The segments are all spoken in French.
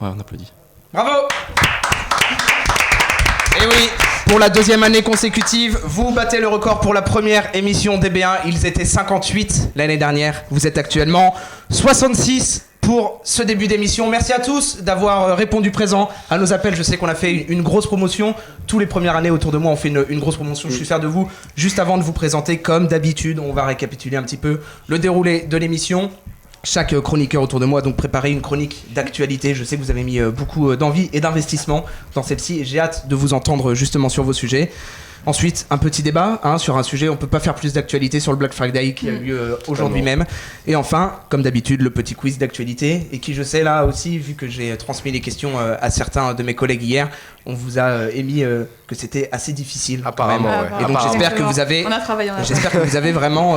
Ouais, on applaudit. Bravo! Et oui, pour la deuxième année consécutive, vous battez le record pour la première émission DB1. Ils étaient 58 l'année dernière. Vous êtes actuellement 66 pour ce début d'émission. Merci à tous d'avoir répondu présent à nos appels. Je sais qu'on a fait une grosse promotion. Tous les premières années autour de moi, on fait une grosse promotion. Je suis fier de vous. Juste avant de vous présenter, comme d'habitude, on va récapituler un petit peu le déroulé de l'émission. Chaque chroniqueur autour de moi a donc préparé une chronique d'actualité. Je sais que vous avez mis beaucoup d'envie et d'investissement dans celle-ci et j'ai hâte de vous entendre justement sur vos sujets. Ensuite, un petit débat sur un sujet. On ne peut pas faire plus d'actualité sur le Black Friday qui a eu lieu aujourd'hui même. Et enfin, comme d'habitude, le petit quiz d'actualité. Et qui, je sais, là aussi, vu que j'ai transmis les questions à certains de mes collègues hier, on vous a émis que c'était assez difficile. Apparemment, ouais. Et donc j'espère que vous avez, vraiment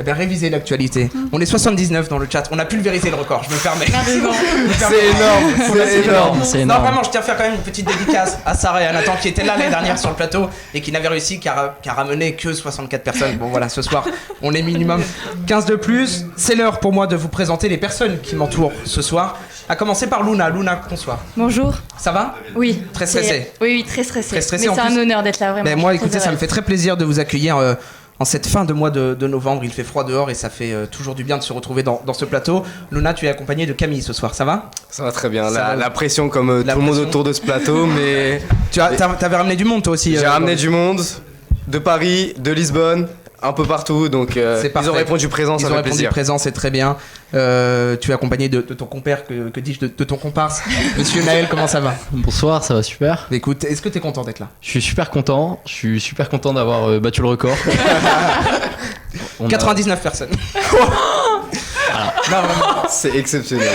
révisé l'actualité. On est 79 dans le chat. On a pulvérisé le record, je me permets. C'est énorme. Non, vraiment, je tiens à faire quand même une petite dédicace à Sarah et à Nathan qui étaient là l'année dernière sur le plateau et qui n'avaient réussi qu'à ramener que 64 personnes. Bon voilà, ce soir, on est minimum 15 de plus. C'est l'heure pour moi de vous présenter les personnes qui m'entourent ce soir. À commencer par Luna. Luna, bonsoir. Bonjour. Ça va? Oui. Très stressé? Oui, très stressé. Très stressé. Mais c'est un honneur d'être là, vraiment. Mais moi, écoutez, ça me fait très plaisir de vous accueillir en cette fin de mois de novembre. Il fait froid dehors et ça fait toujours du bien de se retrouver dans ce plateau. Luna, tu es accompagnée de Camille ce soir, ça va? Ça va très bien. La pression comme tout le monde autour de ce plateau, mais... T'avais ramené du monde toi aussi? J'ai ramené du monde de Paris, de Lisbonne, un peu partout, donc ils ont répondu présent, ça fait plaisir. Ils ont répondu présent, c'est très bien. Tu es accompagné de ton compère, que dis-je, de ton comparse. Monsieur Naël, comment ça va? Bonsoir, ça va super. Écoute, est-ce que tu es content d'être là? Je suis super content d'avoir battu le record. 99 personnes. Non, c'est exceptionnel.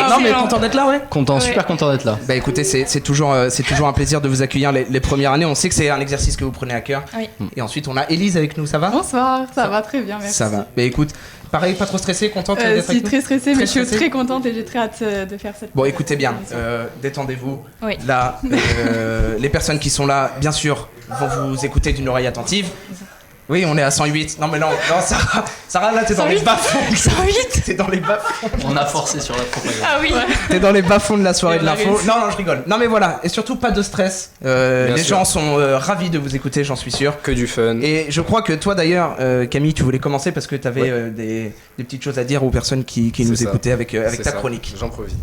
Non mais content d'être là, ouais. Super content d'être là. Bah écoutez, c'est toujours un plaisir de vous accueillir les premières années. On sait que c'est un exercice que vous prenez à cœur. Oui. Et ensuite on a Élise avec nous, ça va? Bonsoir, ça va très bien, merci. Ça va. Bah écoute, pareil, pas trop stressée, contente d'être avec nous? Je suis très stressée, mais je suis très contente et j'ai très hâte de faire cette. Bon écoutez bien, détendez-vous. Oui. Là, les personnes qui sont là, bien sûr, vont vous écouter d'une oreille attentive. Oui, on est à 108. Non, Sarah, là, t'es dans les bas-fonds. 108. T'es dans les bas-fonds. On a forcé sur la propagande. Ah oui. T'es dans les bas-fonds de la soirée de l'info. Non, je rigole. Non, mais voilà. Et surtout, pas de stress. Les gens sont ravis de vous écouter, j'en suis sûr. Que du fun. Et je crois que toi, d'ailleurs, Camille, tu voulais commencer parce que t'avais des petites choses à dire aux personnes qui nous écoutaient avec ta chronique. J'en profite.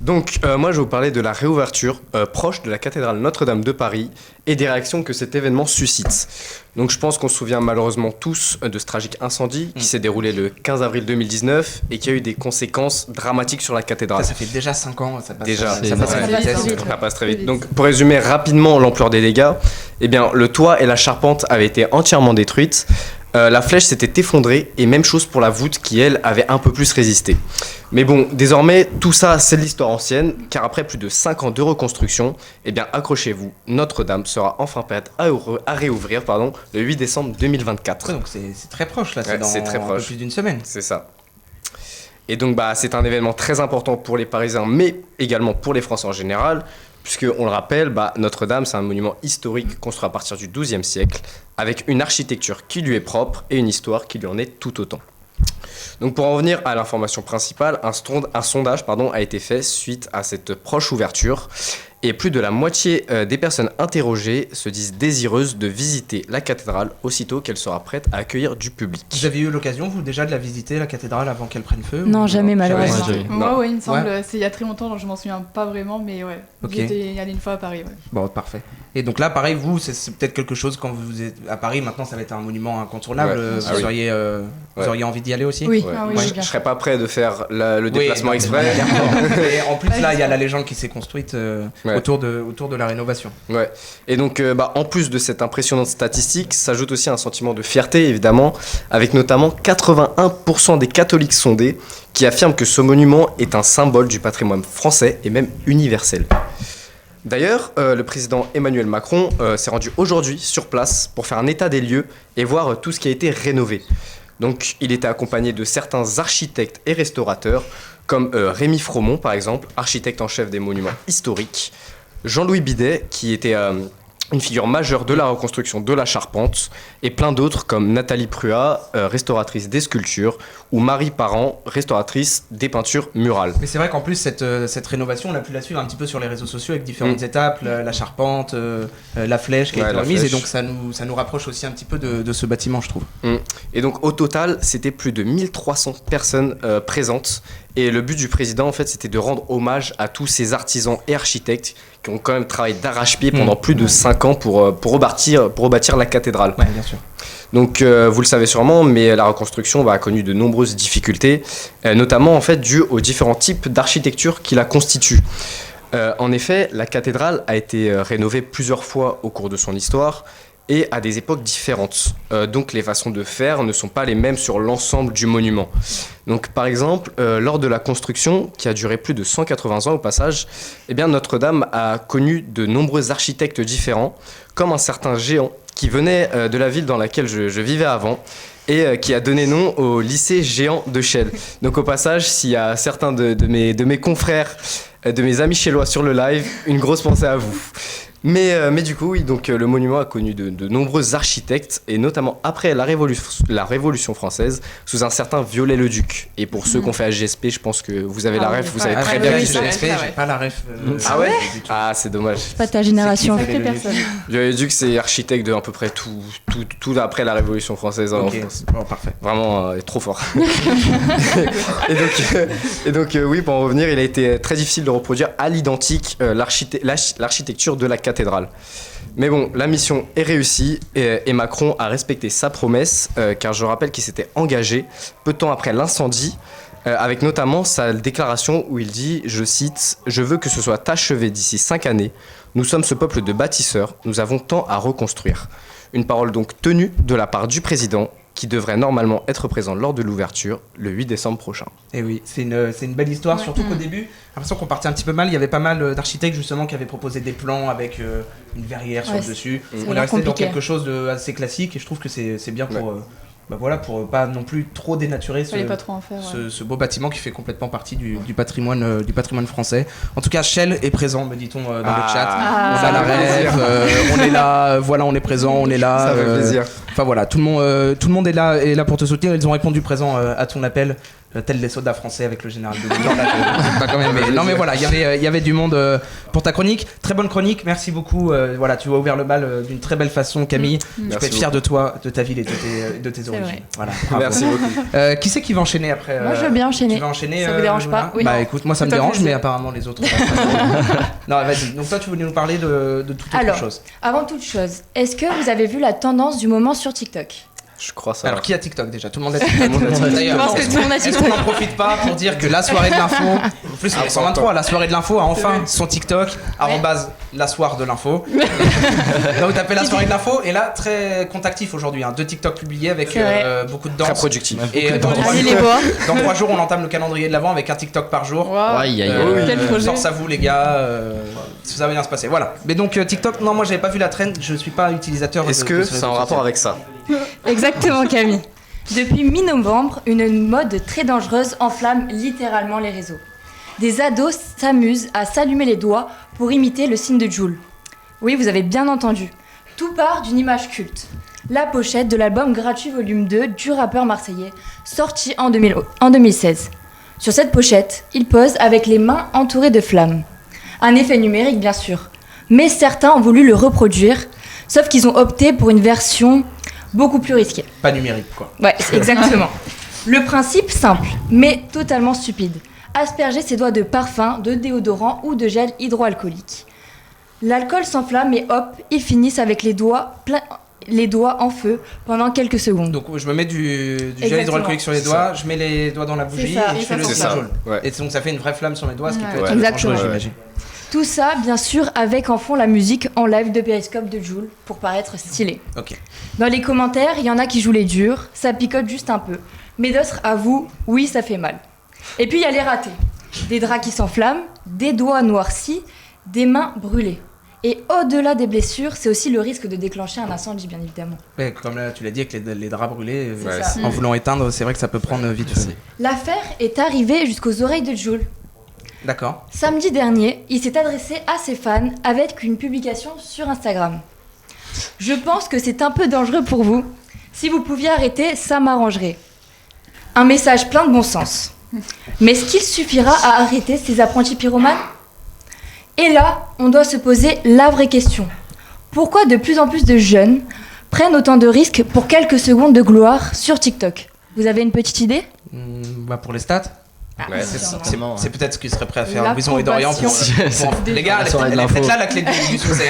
Donc, moi, je vais vous parler de la réouverture proche de la cathédrale Notre-Dame de Paris et des réactions que cet événement suscite. Donc, je pense qu'on se souvient malheureusement tous de ce tragique incendie qui s'est déroulé le 15 avril 2019 et qui a eu des conséquences dramatiques sur la cathédrale. Ça fait déjà 5 ans, ça passe, déjà, ça passe à vitesse. Ça passe très vite. Donc, pour résumer rapidement l'ampleur des dégâts, eh bien, le toit et la charpente avaient été entièrement détruites. La flèche s'était effondrée et même chose pour la voûte qui, elle, avait un peu plus résisté. Mais bon, désormais, tout ça, c'est de l'histoire ancienne, car après plus de 5 ans de reconstruction, eh bien, accrochez-vous, Notre-Dame sera enfin prête à réouvrir le 8 décembre 2024. Ouais, donc c'est très proche, là, c'est très proche. Plus d'une semaine. C'est ça. Et donc, c'est un événement très important pour les Parisiens, mais également pour les Français en général, puisque, on le rappelle, Notre-Dame, c'est un monument historique construit à partir du XIIe siècle, avec une architecture qui lui est propre et une histoire qui lui en est tout autant. Donc pour en revenir à l'information principale, un sondage a été fait suite à cette proche ouverture et plus de la moitié des personnes interrogées se disent désireuses de visiter la cathédrale aussitôt qu'elle sera prête à accueillir du public. Vous avez eu l'occasion, vous, déjà de la visiter, la cathédrale, avant qu'elle prenne feu? Non, jamais, malheureusement. Moi, oui, il me semble, c'est il y a très longtemps, donc je m'en souviens pas vraiment, mais ouais, j'étais allée une fois à Paris. Ouais. Bon, parfait. Et donc là, pareil, vous, c'est peut-être quelque chose, quand vous êtes à Paris, maintenant ça va être un monument incontournable, vous auriez envie d'y aller aussi? Oui. Je serais pas prêt de faire le déplacement exprès. Et en plus, là, il y a la légende qui s'est construite autour de la rénovation. Ouais. Et donc, en plus de cette impressionnante statistique, s'ajoute aussi un sentiment de fierté, évidemment, avec notamment 81% des catholiques sondés qui affirment que ce monument est un symbole du patrimoine français et même universel. D'ailleurs, le président Emmanuel Macron s'est rendu aujourd'hui sur place pour faire un état des lieux et voir tout ce qui a été rénové. Donc, il était accompagné de certains architectes et restaurateurs, comme Rémi Fromont, par exemple, architecte en chef des monuments historiques, Jean-Louis Bidet, qui était une figure majeure de la reconstruction de la charpente, et plein d'autres comme Nathalie Prua, restauratrice des sculptures, ou Marie Parent, restauratrice des peintures murales. Mais c'est vrai qu'en plus, cette rénovation, on a pu la suivre un petit peu sur les réseaux sociaux avec différentes étapes, la charpente, la flèche qui a été remise, et donc ça nous rapproche aussi un petit peu de ce bâtiment, je trouve. Et donc au total, c'était plus de 1300 personnes présentes, et le but du président, en fait, c'était de rendre hommage à tous ces artisans et architectes qui ont quand même travaillé d'arrache-pied pendant plus de 5 ans pour rebâtir la cathédrale. Ouais, bien sûr. Donc vous le savez sûrement, mais la reconstruction a connu de nombreuses difficultés, notamment en fait dues aux différents types d'architecture qui la constituent. En effet, la cathédrale a été rénovée plusieurs fois au cours de son histoire et à des époques différentes. Donc les façons de faire ne sont pas les mêmes sur l'ensemble du monument. Donc par exemple, lors de la construction, qui a duré plus de 180 ans au passage, eh bien, Notre-Dame a connu de nombreux architectes différents, comme un certain Géant qui venait de la ville dans laquelle je vivais avant, et qui a donné nom au lycée Géant de Chelles. Donc au passage, s'il y a certains de mes confrères, de mes amis chellois sur le live, une grosse pensée à vous. Mais du coup, oui, donc, le monument a connu de nombreux architectes, et notamment après la Révolution française, sous un certain Viollet-le-Duc. Et pour ceux qui ont fait HGSP, je pense que vous avez la ref, vous savez très bien qui c'est. J'ai pas la ref. Ah ouais? Ah, c'est dommage. Pas ta génération. Viollet-le-Duc, c'est architecte de à peu près tout après la Révolution française en France. Bon, parfait. Vraiment trop fort. et donc oui, pour en revenir, il a été très difficile de reproduire à l'identique l'architecture de la cathédrale. Mais bon, la mission est réussie et Macron a respecté sa promesse, car je rappelle qu'il s'était engagé peu de temps après l'incendie, avec notamment sa déclaration où il dit, je cite, « Je veux que ce soit achevé d'ici 5 années. Nous sommes ce peuple de bâtisseurs, nous avons tant à reconstruire. » Une parole donc tenue de la part du président, qui devrait normalement être présent lors de l'ouverture le 8 décembre prochain. Et oui, c'est une belle histoire, surtout qu'au début, j'ai l'impression qu'on partait un petit peu mal. Il y avait pas mal d'architectes justement qui avaient proposé des plans avec une verrière sur le dessus. On est resté dans quelque chose d'assez classique, et je trouve que c'est bien pour... pour pas non plus trop dénaturer ce beau bâtiment qui fait complètement partie du patrimoine français. En tout cas, Shell est présent, me dit-on dans le chat. On a la rêve, on est là, voilà, on est présent, on est là. Ça fait plaisir. Enfin voilà, tout le monde est là pour te soutenir. Ils ont répondu présent à ton appel. Tel les soldats français avec le général de Gaulle. Pas quand même, mais voilà, il y avait du monde pour ta chronique. Très bonne chronique, merci beaucoup. Voilà, tu as ouvert le bal d'une très belle façon, Camille. Je peux être fier de toi, de ta ville et de tes origines. Voilà, merci beaucoup. Qui c'est qui va enchaîner après Moi, je veux bien enchaîner. Tu vas enchaîner. Ça vous dérange pas? Oui. Bah écoute, moi ça me dérange, mais apparemment les autres. Non, vas-y. Donc toi, tu voulais nous parler de toute autre chose. Avant toute chose, est-ce que vous avez vu la tendance du moment sur TikTok? Je crois ça. Alors qui a TikTok déjà? Tout le monde a TikTok. D'ailleurs, je pense que tout le monde a est-ce TikTok. qu'on n'en profite pas pour dire que la soirée de l'info, en plus on est 123, la soirée de l'info a enfin son TikTok, la soirée de l'info. Donc vous tapez la soirée de l'info, et là très contactif aujourd'hui, 2 TikTok publiés avec beaucoup de danse. Très productif. Et dans 3 jours on entame le calendrier de l'avant avec un TikTok par jour. Quel projet. Force à vous les gars, ça va bien se passer. Voilà. Mais donc TikTok, non, moi j'avais pas vu la trend, je suis pas utilisateur. Est-ce que c'est en rapport avec ça? Exactement, Camille. Depuis mi-novembre, une mode très dangereuse enflamme littéralement les réseaux. Des ados s'amusent à s'allumer les doigts pour imiter le signe de Joule. Oui, vous avez bien entendu. Tout part d'une image culte. La pochette de l'album gratuit volume 2 du rappeur marseillais, sorti en 2016. Sur cette pochette, il pose avec les mains entourées de flammes. Un effet numérique, bien sûr. Mais certains ont voulu le reproduire, sauf qu'ils ont opté pour une version beaucoup plus risquée. Pas numérique, quoi. Ouais, exactement. Le principe simple, mais totalement stupide. Asperger ses doigts de parfum, de déodorant ou de gel hydroalcoolique. L'alcool s'enflamme et hop, ils finissent avec les doigts en feu pendant quelques secondes. Donc je me mets du gel hydroalcoolique sur les doigts, je mets les doigts dans la bougie et je fais le jaune. Et donc ça fait une vraie flamme sur mes doigts, ce qui peut être dangereux, j'imagine. Tout ça, bien sûr, avec en fond la musique en live de Periscope de Joule pour paraître stylé. Ok. Dans les commentaires, il y en a qui jouent les durs, ça picote juste un peu. Mais d'autres avouent, oui, ça fait mal. Et puis il y a les ratés. Des draps qui s'enflamment, des doigts noircis, des mains brûlées. Et au-delà des blessures, c'est aussi le risque de déclencher un incendie, bien évidemment. Ouais, comme là, tu l'as dit, avec les draps brûlés, en voulant éteindre, c'est vrai que ça peut prendre vite feu. L'affaire est arrivée jusqu'aux oreilles de Joule. D'accord. Samedi dernier, il s'est adressé à ses fans avec une publication sur Instagram. Je pense que c'est un peu dangereux pour vous. Si vous pouviez arrêter, ça m'arrangerait. Un message plein de bon sens. Mais est-ce qu'il suffira à arrêter ces apprentis pyromanes ? Et là, on doit se poser la vraie question. Pourquoi de plus en plus de jeunes prennent autant de risques pour quelques secondes de gloire sur TikTok ? Vous avez une petite idée ? Pour les stats Ouais, c'est peut-être ce qu'ils seraient prêts à faire L'approbation. Louison et Dorian pour les gars, soirée de elle est l'info. peut-être là la clé du succès.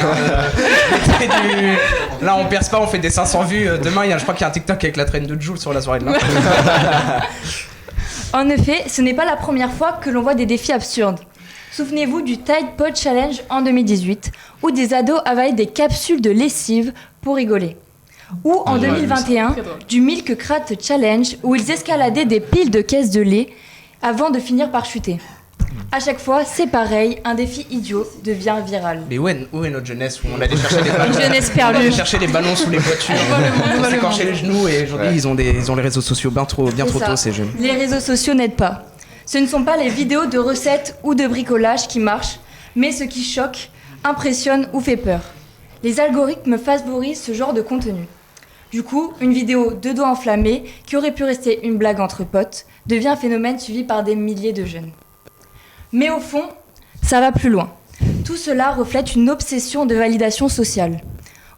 Là on perce pas, on fait des 500 vues. Demain je crois qu'il y a un TikTok avec la traîne de Jules sur la soirée de l'info. En effet, ce n'est pas la première fois que l'on voit des défis absurdes. Souvenez-vous du Tide Pod Challenge en 2018, où des ados avalaient des capsules de lessive pour rigoler. Ou en 2021, Très drôle. du Milk Crate Challenge, où ils escaladaient des piles de caisses de lait avant de finir par chuter. À chaque fois, c'est pareil, un défi idiot devient viral. Mais où est notre jeunesse où on allait chercher les ballons, Une jeunesse on allait perdue. chercher les ballons sous les voitures, on s'écorchait les genoux et aujourd'hui ils ont les réseaux sociaux bien trop ça. tôt ces jeunes. Les réseaux sociaux n'aident pas. Ce ne sont pas les vidéos de recettes ou de bricolage qui marchent, mais ce qui choque, impressionne ou fait peur. Les algorithmes favorisent ce genre de contenu. Du coup, une vidéo de dos enflammés qui aurait pu rester une blague entre potes devient un phénomène suivi par des milliers de jeunes. Mais au fond, ça va plus loin. Tout cela reflète une obsession de validation sociale.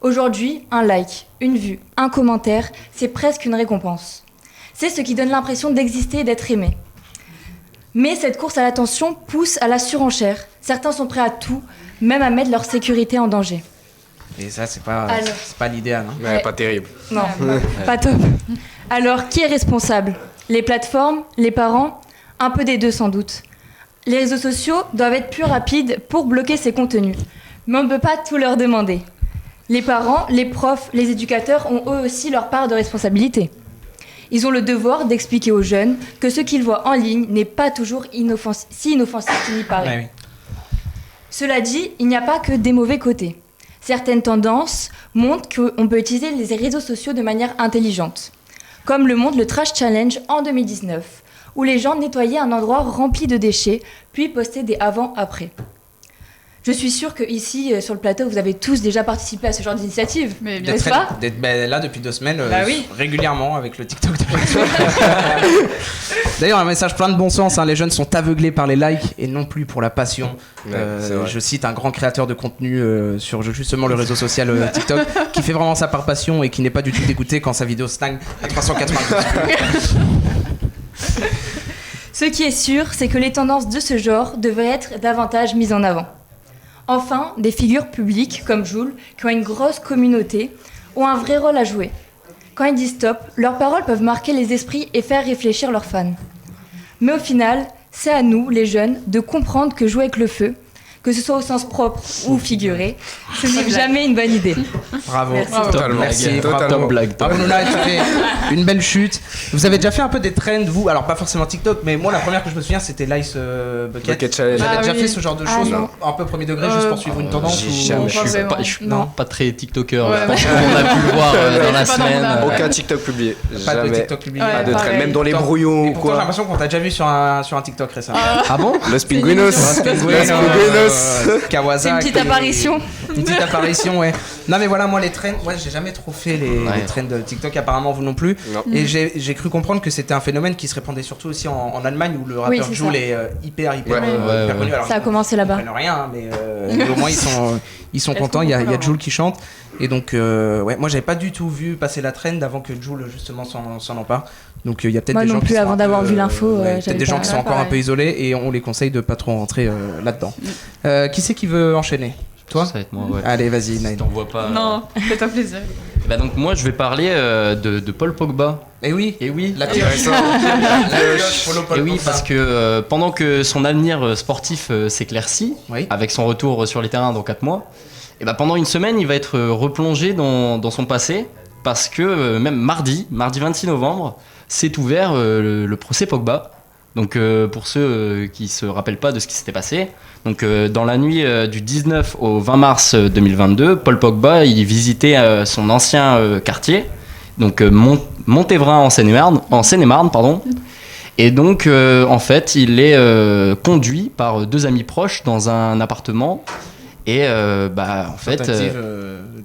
Aujourd'hui, un like, une vue, un commentaire, c'est presque une récompense. C'est ce qui donne l'impression d'exister et d'être aimé. Mais cette course à l'attention pousse à la surenchère. Certains sont prêts à tout, même à mettre leur sécurité en danger. Et ça c'est Alors. pas l'idéal. Hein. Ouais, pas terrible. Non, pas top. Alors, qui est responsable ? Les plateformes ? Les parents ? Un peu des deux sans doute. Les réseaux sociaux doivent être plus rapides pour bloquer ces contenus. Mais on ne peut pas tout leur demander. Les parents, les profs, les éducateurs ont eux aussi leur part de responsabilité. Ils ont le devoir d'expliquer aux jeunes que ce qu'ils voient en ligne n'est pas toujours si inoffensif qu'il y paraît. Ouais, oui. Cela dit, il n'y a pas que des mauvais côtés. Certaines tendances montrent qu'on peut utiliser les réseaux sociaux de manière intelligente, comme le montre le Trash Challenge en 2019, où les gens nettoyaient un endroit rempli de déchets, puis postaient des avant-après. Je suis sûre que ici, sur le plateau, vous avez tous déjà participé à ce genre d'initiative. Mais bien N'est-ce sûr. pas ? D'être là depuis 2 semaines, Bah oui. régulièrement avec le TikTok de D'ailleurs, un message plein de bon sens, hein, les jeunes sont aveuglés par les likes et non plus pour la passion. Ouais, c'est vrai. Je cite un grand créateur de contenu sur justement le réseau social TikTok qui fait vraiment ça par passion et qui n'est pas du tout dégoûté quand sa vidéo stagne à 390 vues. Ce qui est sûr, c'est que les tendances de ce genre devraient être davantage mises en avant. Enfin, des figures publiques comme Jul, qui ont une grosse communauté, ont un vrai rôle à jouer. Quand ils disent stop, leurs paroles peuvent marquer les esprits et faire réfléchir leurs fans. Mais au final, c'est à nous, les jeunes, de comprendre que jouer avec le feu, que ce soit au sens propre ou figuré, ce n'est jamais une bonne idée. Bravo. Merci. Totalement. Merci, Totalement. Top blague. Bravo Nouna, tu fais une belle chute. Vous avez déjà fait un peu des trends, vous? Alors, pas forcément TikTok, mais moi, la première que je me souviens, c'était l'Ice Bucket. Bucket Challenge. Vous avez Ah déjà oui. fait ce genre de Ah choses, non. un peu premier degré, juste pour suivre une tendance j'ai ou... jamais Pas Je suis vraiment. pas, je suis Non. pas très TikToker. Ouais, Je pense qu'on a pu le voir dans la C'est pas dans mon semaine. âme. Aucun TikTok publié. Pas de Jamais. TikTok publié. Ouais, Pas de trend. pareil. Même dans les Pourtant- brouillons Et ou pourtant, j'ai quoi. l'impression qu'on t'a déjà vu sur un TikTok récemment. Ah bon? Los Pingüinos. Los Kawasaki. C'est une petite apparition. Une petite apparition, ouais. Non, mais voilà, moi, les trends, ouais, j'ai jamais trop fait les Ouais. trends de TikTok, apparemment, vous non plus. Non. Et j'ai cru comprendre que c'était un phénomène qui se répandait surtout aussi en Allemagne où le Oui, rappeur c'est Jul ça. est hyper Ouais. Ouais, connu. Alors, Ça a commencé là-bas. Ils comprennent rien, hein, mais au moins ils sont Est-ce contents. qu'on Il y a comprend Jul qui chante. Et donc, ouais, moi j'avais pas du tout vu passer la trend avant que Jul justement s'en empare. Donc il y a peut-être Moi des non gens qui plus, sont avant un d'avoir peu, vu l'info, ouais, j'avais peut-être des gens pas- qui sont Ouais, encore un pareil. peu isolés et on les conseille de pas trop rentrer là-dedans. Qui c'est qui veut enchaîner? Toi? Ça va être moi, ouais. Allez, vas-y, Je Naïm. t'en vois pas. Non, fais-toi plaisir. Bah donc moi je vais parler de Paul Pogba. Et oui, Et oui. la pioche. Et oui, parce que pendant que son avenir sportif s'éclaircit, Oui. avec son retour sur les terrains dans 4 mois, et bah pendant une semaine, il va être replongé dans son passé, parce que même mardi 26 novembre, s'est ouvert le procès Pogba. Donc pour ceux qui se rappellent pas de ce qui s'était passé, donc dans la nuit du 19 au 20 mars 2022, Paul Pogba il visitait son ancien quartier, donc Montévrain en Seine-et-Marne, pardon. Et donc en fait, il est conduit par 2 amis proches dans un appartement Et en fait, tentative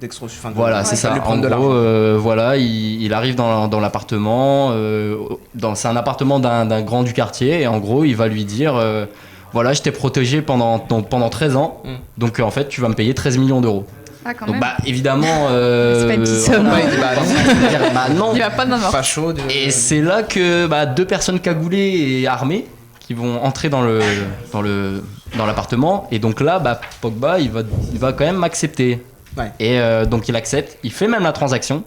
d'extorsion. Enfin, voilà, c'est ça. lui En prendre de gros, l'argent. voilà, il arrive dans l'appartement. C'est un appartement d'un grand du quartier. Et en gros, il va lui dire voilà, je t'ai protégé pendant 13 ans. Donc, en fait, tu vas me payer 13 millions d'euros. Ah, quand Donc, même. évidemment. C'est pas une petite somme. Ouais, il dit, non. Il va pas de main. pas chaud. Et c'est là que deux personnes cagoulées et armées qui vont entrer dans l'appartement. Et donc là, Pogba, il va quand même accepter. Ouais. Et donc il accepte, il fait même la transaction.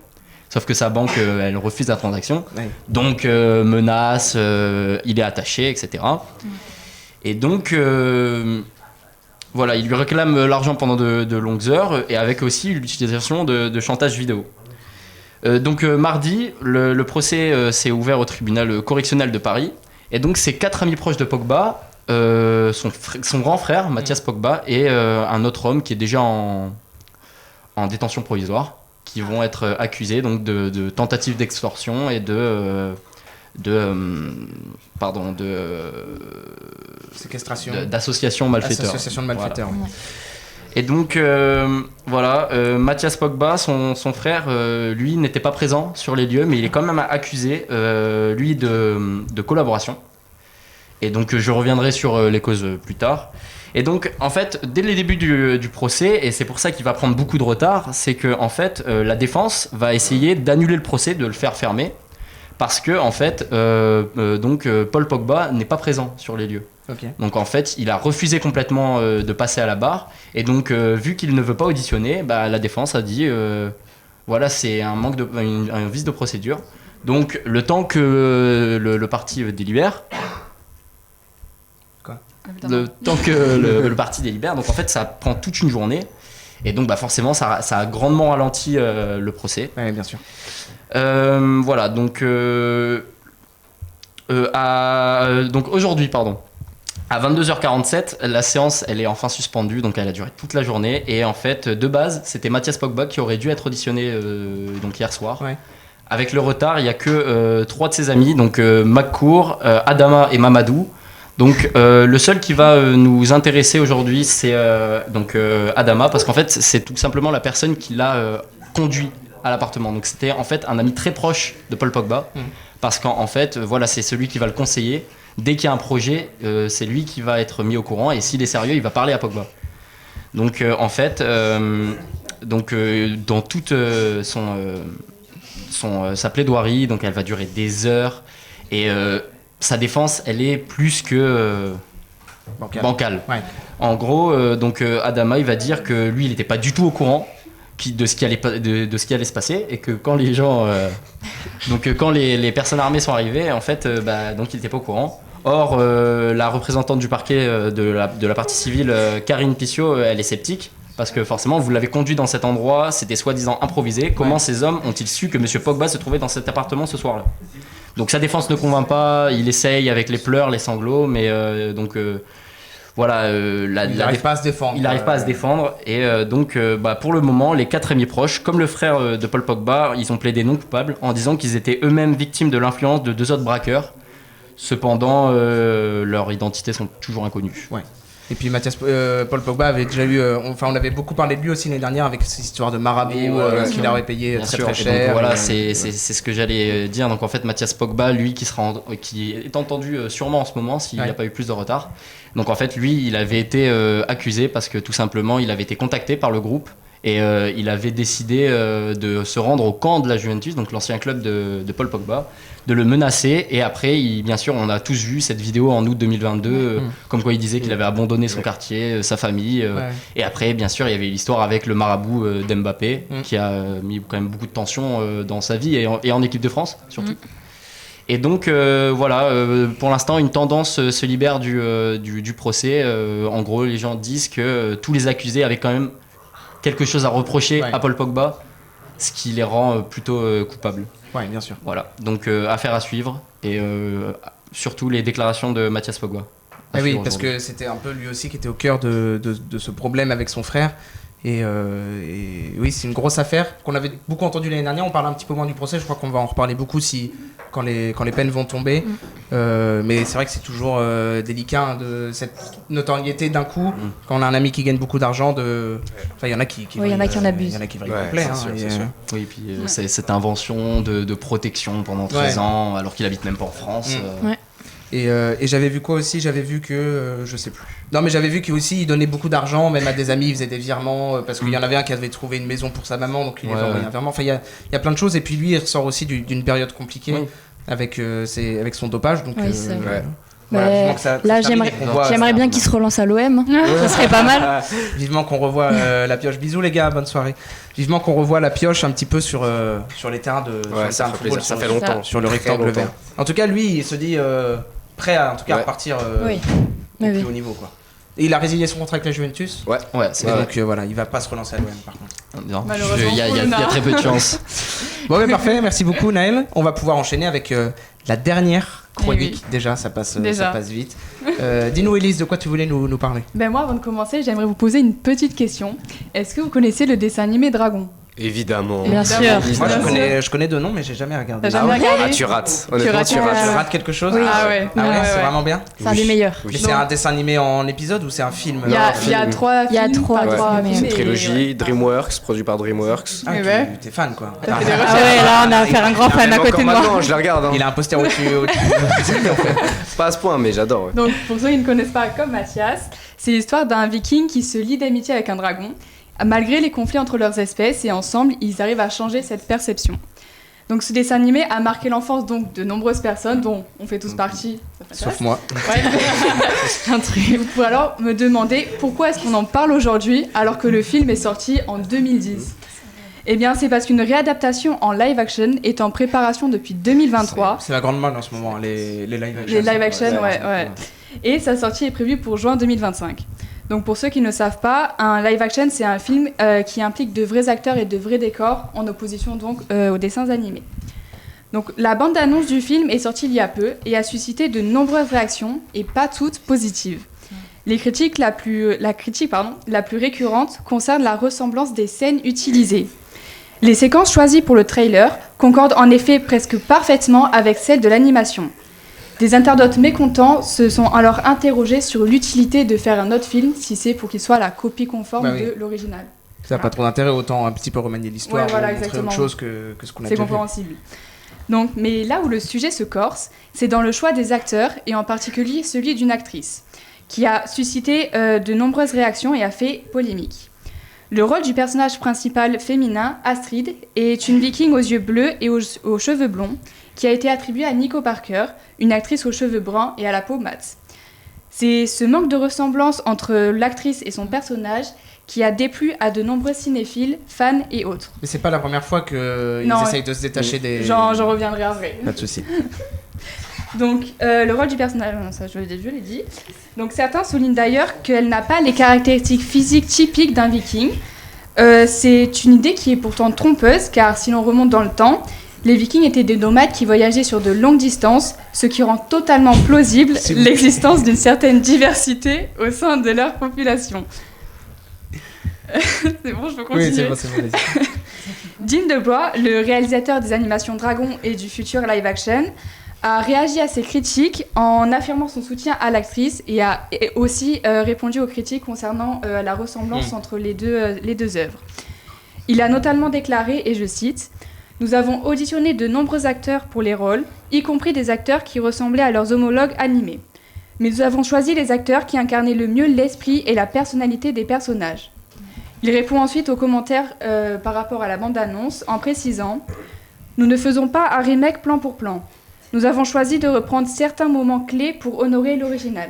Sauf que sa banque, elle refuse la transaction. Ouais. Donc menace, il est attaché, etc. Et donc voilà, il lui réclame l'argent pendant de longues heures et avec aussi l'utilisation de chantage vidéo. Donc mardi, le procès s'est ouvert au tribunal correctionnel de Paris. Et donc ces 4 amis proches de Pogba, son grand frère, Mathias Pogba, et un autre homme qui est déjà en détention provisoire, qui vont être accusés donc de tentative d'extorsion et séquestration. D'association malfaiteur. Association de malfaiteurs. Voilà. Et donc Mathias Pogba, son frère, lui n'était pas présent sur les lieux, mais il est quand même accusé, lui, de collaboration. Et donc je reviendrai sur les causes plus tard. Et donc en fait, dès les débuts du procès, et c'est pour ça qu'il va prendre beaucoup de retard, c'est que en fait la défense va essayer d'annuler le procès, de le faire fermer, parce que en fait Paul Pogba n'est pas présent sur les lieux. Okay. Donc en fait, il a refusé complètement de passer à la barre. Et donc, vu qu'il ne veut pas auditionner, la défense a dit voilà, c'est un vice de procédure. Donc, le temps que le parti délibère. Quoi ? Le temps que le parti délibère. Donc en fait, ça prend toute une journée. Et donc, forcément, ça a grandement ralenti le procès. Oui, bien sûr. Voilà, donc aujourd'hui, à 22h47, la séance, elle est enfin suspendue, donc elle a duré toute la journée. Et en fait, de base, c'était Mathias Pogba qui aurait dû être auditionné donc hier soir. Ouais. Avec le retard, il n'y a que 3 de ses amis, donc McCourt, Adama et Mamadou. Donc le seul qui va nous intéresser aujourd'hui, c'est Adama, parce qu'en fait, c'est tout simplement la personne qui l'a conduit à l'appartement. Donc c'était en fait un ami très proche de Paul Pogba, parce qu'en fait, voilà, c'est celui qui va le conseiller. Dès qu'il y a un projet, c'est lui qui va être mis au courant, et s'il est sérieux, il va parler à Pogba. Donc en fait, dans toute sa plaidoirie, donc elle va durer des heures, et sa défense, elle est plus que bancale. Ouais. En gros, Adama, il va dire que lui, il n'était pas du tout au courant de ce qui allait se passer, et que quand les gens quand les personnes armées sont arrivées, en fait donc il n'était pas au courant. Or la représentante du parquet de la partie civile, Karine Pissiot, elle est sceptique, parce que forcément vous l'avez conduit dans cet endroit, c'était soi-disant improvisé. Comment ces hommes ont-ils su que monsieur Pogba se trouvait dans cet appartement ce soir-là? Donc sa défense ne convainc pas, il essaye avec les pleurs, les sanglots, mais voilà, il n'arrive pas à se défendre. Il n'arrive pas à se défendre. Et pour le moment, les 4 amis proches, comme le frère de Paul Pogba, ils ont plaidé non coupables en disant qu'ils étaient eux-mêmes victimes de l'influence de 2 autres braqueurs. Cependant, leurs identités sont toujours inconnues. Ouais. Et puis Paul Pogba avait déjà eu, on avait beaucoup parlé de lui aussi l'année dernière avec cette histoire de marabout qu'il aurait payé très cher. Donc, voilà, c'est ce que j'allais dire. Donc en fait, Mathias Pogba, lui, qui est entendu sûrement en ce moment s'il n'y a pas eu plus de retard. Donc en fait, lui, il avait été accusé parce que tout simplement, il avait été contacté par le groupe et il avait décidé de se rendre au camp de la Juventus, donc l'ancien club de Paul Pogba, de le menacer. Et après, bien sûr, on a tous vu cette vidéo en août 2022, comme quoi il disait qu'il avait abandonné son quartier, sa famille. Et après, bien sûr, il y avait l'histoire avec le marabout d'Mbappé, qui a mis quand même beaucoup de tension dans sa vie et en équipe de France, surtout. Et donc, pour l'instant, une tendance se libère du procès. En gros, les gens disent que tous les accusés avaient quand même quelque chose à reprocher à Paul Pogba, ce qui les rend plutôt coupables. Oui, bien sûr. Voilà, donc affaire à suivre, et surtout les déclarations de Mathias Pogba. Oui, parce que c'était un peu lui aussi qui était au cœur de ce problème avec son frère. Et oui, c'est une grosse affaire qu'on avait beaucoup entendue l'année dernière. On parle un petit peu moins du procès. Je crois qu'on va en reparler beaucoup quand les peines vont tomber. Mais c'est vrai que c'est toujours délicat hein, de cette notoriété d'un coup. Quand on a un ami qui gagne beaucoup d'argent, enfin il y en a qui il y en a qui en abusent. Il y en a qui vrillent Ouais, complet. c'est sûr. Oui, et puis c'est cette invention de protection pendant 13 ans, alors qu'il habite même pas en France. Ouais. Et j'avais vu quoi aussi? J'avais vu que je sais plus. Non, mais j'avais vu qu'aussi il donnait beaucoup d'argent, même à des amis, il faisait des virements parce qu'il y en avait un qui avait trouvé une maison pour sa maman, donc il lui avait envoyé un virement. Enfin, il y a plein de choses. Et puis lui, il ressort aussi d'une période compliquée avec son dopage. Donc, c'est vrai. Voilà, vivement que ça là, termine et qu'on voit- j'aimerais bien qu'il se relance à l'OM. Ça serait pas mal. Vivement qu'on revoit la pioche. Bisous les gars, bonne soirée. Vivement qu'on revoit la pioche un petit peu sur les terrains de Ça fait plaisir, ça fait longtemps. sur le rectangle vert. En tout cas, lui, il se dit prêt à repartir au plus haut niveau, quoi. Et il a résilié son contrat avec la Juventus. Ouais, c'est Donc voilà, il va pas se relancer à l'OM par contre. Non, Malheureusement, il y a très peu de chance. Bon, mais parfait, merci beaucoup Naël. On va pouvoir enchaîner avec la dernière chronique. Oui. Déjà, ça passe vite. Dis-nous, Élise, de quoi tu voulais nous parler? Ben moi, avant de commencer, j'aimerais vous poser une petite question. Est-ce que vous connaissez le dessin animé Dragon? Évidemment. Bien sûr. Moi, Bien je connais deux noms, mais j'ai jamais regardé. T'as jamais regardé? Ah, tu rates. Honnêtement, rates. tu rates. Je rate quelque chose? Oui. Ah ouais. Ah ouais, Ouais, c'est ouais. vraiment bien. C'est un des meilleurs. Mais c'est un dessin animé en épisode ou c'est un film? Il y a film. trois Il y a films, trois pas dessins trois animés. films, C'est une et- trilogie, ouais. DreamWorks, produit par DreamWorks. Ah, Eh ouais. t'es fan quoi. T'as fait des Ah recherches. ouais, là, on a affaire à un grand fan à Même côté de encore moi. maintenant, je la regarde. Hein. Il a un poster au-dessus. Pas à ce point, mais j'adore. Ouais. Donc, pour ceux qui ne connaissent pas comme Mathias, c'est l'histoire d'un viking qui se lie d'amitié avec un dragon. Malgré les conflits entre leurs espèces, et ensemble, ils arrivent à changer cette perception. Donc, ce dessin animé a marqué l'enfance donc, de nombreuses personnes, dont on fait tous partie. Sauf moi. Ouais. Un truc. Et vous pouvez alors me demander pourquoi est-ce qu'on en parle aujourd'hui alors que le film est sorti en 2010. Eh bien, c'est parce qu'une réadaptation en live action est en préparation depuis 2023. C'est la grande mode en ce moment, les live action. Les live action, ouais. Et sa sortie est prévue pour juin 2025. Donc pour ceux qui ne savent pas, un live action c'est un film qui implique de vrais acteurs et de vrais décors en opposition donc aux dessins animés. Donc la bande-annonce du film est sortie il y a peu et a suscité de nombreuses réactions et pas toutes positives. La critique la plus récurrente concerne la ressemblance des scènes utilisées. Les séquences choisies pour le trailer concordent en effet presque parfaitement avec celles de l'animation. Des internautes mécontents se sont alors interrogés sur l'utilité de faire un autre film si c'est pour qu'il soit la copie conforme de l'original. Ça n'a pas trop d'intérêt, autant un petit peu remanier l'histoire, Ouais, voilà, ou montrer exactement. autre chose que ce qu'on a C'est déjà vu. compréhensible. Donc, mais là où le sujet se corse, c'est dans le choix des acteurs et en particulier celui d'une actrice, qui a suscité de nombreuses réactions et a fait polémique. Le rôle du personnage principal féminin, Astrid, est une viking aux yeux bleus et aux cheveux blonds, qui a été attribuée à Nico Parker, une actrice aux cheveux bruns et à la peau mate. C'est ce manque de ressemblance entre l'actrice et son personnage qui a déplu à de nombreux cinéphiles, fans et autres. Mais c'est pas la première fois qu'ils Non, essayent de se détacher des... J'en reviendrai après. Pas de soucis. Donc, le rôle du personnage, ça je l'ai dit. Donc, certains soulignent d'ailleurs qu'elle n'a pas les caractéristiques physiques typiques d'un viking. C'est une idée qui est pourtant trompeuse, car si l'on remonte dans le temps, les vikings étaient des nomades qui voyageaient sur de longues distances, ce qui rend totalement plausible l'existence d'une certaine diversité au sein de leur population. C'est bon, je peux continuer. Oui, c'est bon, vas-y. Jim DeBois, le réalisateur des animations Dragon et du futur live action, a réagi à ces critiques en affirmant son soutien à l'actrice et a aussi répondu aux critiques concernant la ressemblance entre les deux œuvres. Il a notamment déclaré, et je cite, « Nous avons auditionné de nombreux acteurs pour les rôles, y compris des acteurs qui ressemblaient à leurs homologues animés. Mais nous avons choisi les acteurs qui incarnaient le mieux l'esprit et la personnalité des personnages. » Il répond ensuite aux commentaires par rapport à la bande-annonce en précisant « Nous ne faisons pas un remake plan pour plan. Nous avons choisi de reprendre certains moments clés pour honorer l'original.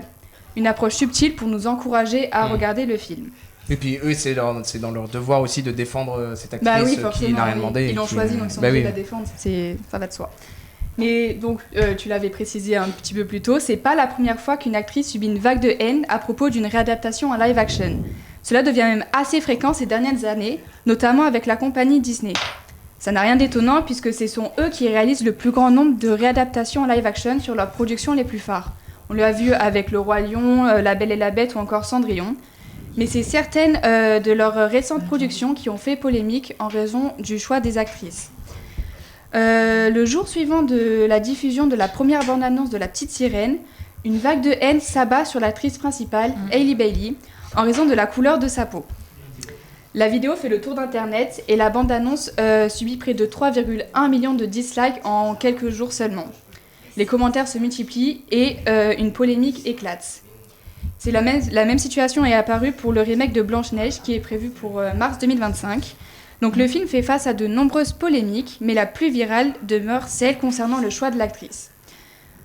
Une approche subtile pour nous encourager à regarder le film. » Et puis eux, c'est dans leur devoir aussi de défendre cette actrice Bah oui, qui forcément, n'a rien demandé. ils l'ont choisi, donc ils sont obligés de la défendre, ça va de soi. Mais donc, tu l'avais précisé un petit peu plus tôt, c'est pas la première fois qu'une actrice subit une vague de haine à propos d'une réadaptation en live action. Cela devient même assez fréquent ces dernières années, notamment avec la compagnie Disney. Ça n'a rien d'étonnant puisque ce sont eux qui réalisent le plus grand nombre de réadaptations en live action sur leurs productions les plus phares. On l'a vu avec Le Roi Lion, La Belle et la Bête ou encore Cendrillon. mais c'est certaines de leurs récentes productions qui ont fait polémique en raison du choix des actrices. Le jour suivant de la diffusion de la première bande-annonce de La Petite Sirène, une vague de haine s'abat sur l'actrice principale, Hailey Bailey, en raison de la couleur de sa peau. La vidéo fait le tour d'internet et la bande-annonce subit près de 3,1 millions de dislikes en quelques jours seulement. Les commentaires se multiplient et une polémique éclate. La même situation est apparue pour le remake de Blanche-Neige qui est prévu pour mars 2025. Donc le film fait face à de nombreuses polémiques, mais la plus virale demeure celle concernant le choix de l'actrice.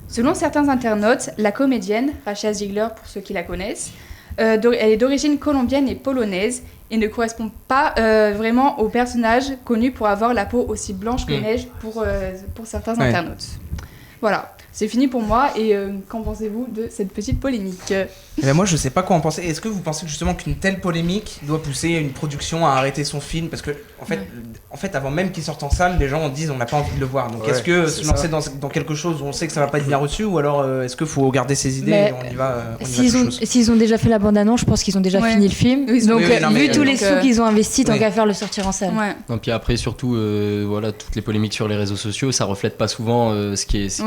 Selon certains internautes, la comédienne, Rachel Ziegler pour ceux qui la connaissent, elle est d'origine colombienne et polonaise et ne correspond pas vraiment au personnage connu pour avoir la peau aussi blanche que neige pour certains internautes. Voilà, c'est fini pour moi et qu'en pensez-vous de cette petite polémique ? Eh ben moi je sais pas quoi en penser. Est-ce que vous pensez justement qu'une telle polémique doit pousser une production à arrêter son film parce que en fait avant même qu'il sorte en salle, les gens disent on n'a pas envie de le voir. Donc est-ce que se lancer dans quelque chose où on sait que ça va pas être bien reçu ou alors est-ce qu'il faut garder ses idées et on y va s'ils ont déjà fait la bande-annonce, je pense qu'ils ont déjà fini le film. Oui, donc vu tous les donc, sous qu'ils ont investis, tant qu'à faire le sortir en salle. Ouais. Non, puis après surtout voilà toutes les polémiques sur les réseaux sociaux, ça reflète pas souvent ce qui est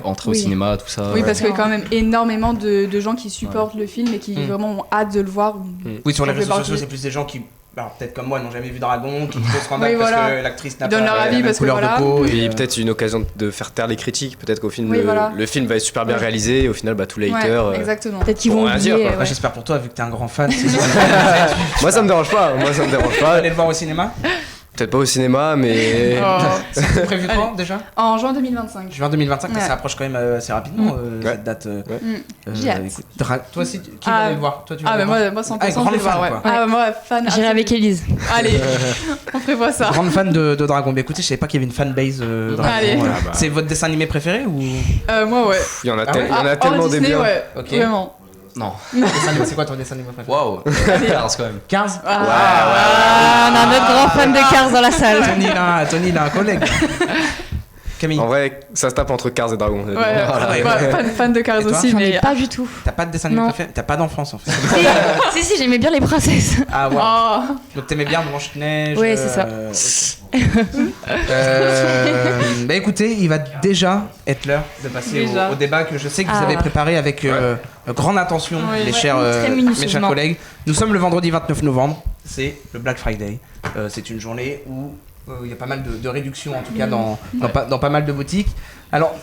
entré au cinéma, tout ça. Oui, parce qu'il y a quand même énormément de gens qui supportent le film et qui vraiment ont hâte de le voir. Oui, sur les réseaux sociaux, c'est plus des gens qui, alors, peut-être comme moi, n'ont jamais vu Dragon, qui font scandale parce que l'actrice n'a pas leur avis la parce couleur que de peau. Et peut-être une occasion de faire taire les critiques. Peut-être qu'au film, le film va être super bien réalisé et au final, tous les haters. Exactement. Peut-être qu'ils vont oublier. J'espère pour toi, vu que t'es un grand fan. Moi, ça me dérange pas. Aller le voir au cinéma ? Peut-être pas au cinéma, mais. C'est prévu quand déjà ? En juin 2025. Juin 2025, ça approche quand même assez rapidement cette date. J'ai hâte. Écoute, toi aussi, qui va aller le voir ? Toi, tu vas moi 100% grande je vais le voir. fan, quoi. Moi fan. J'irai avec Élise. Allez, on prévoit ça. Grande fan de Dragon. Mais écoutez, je savais pas qu'il y avait une fanbase Dragon. Allez. Voilà. C'est votre dessin animé préféré ou ? Moi ouais. Il y en a tellement des Disney, biens. ouais. Ok. Vraiment. Non. C'est quoi ton dessin animé préféré ? Waouh. 15 quand même. 15 on a notre grand fan de Cars dans la salle. Tony, il a un collègue. Camille. En vrai, ça se tape entre Cars et Dragon. Fan de Cars aussi, J'en mais ai pas du tout. T'as pas de dessin animé préféré ? T'as pas d'enfance en fait. Si, j'aimais bien les princesses. Ah ouais. Oh. Donc t'aimais bien Blanche-Neige. Ouais, c'est ça. Bah écoutez, il va déjà être l'heure de passer au débat que je sais que vous avez préparé avec grande attention, mes chers collègues. Nous sommes le vendredi 29 novembre, c'est le Black Friday. C'est une journée où il y a pas mal de réductions, en tout cas dans pas mal de boutiques. Alors,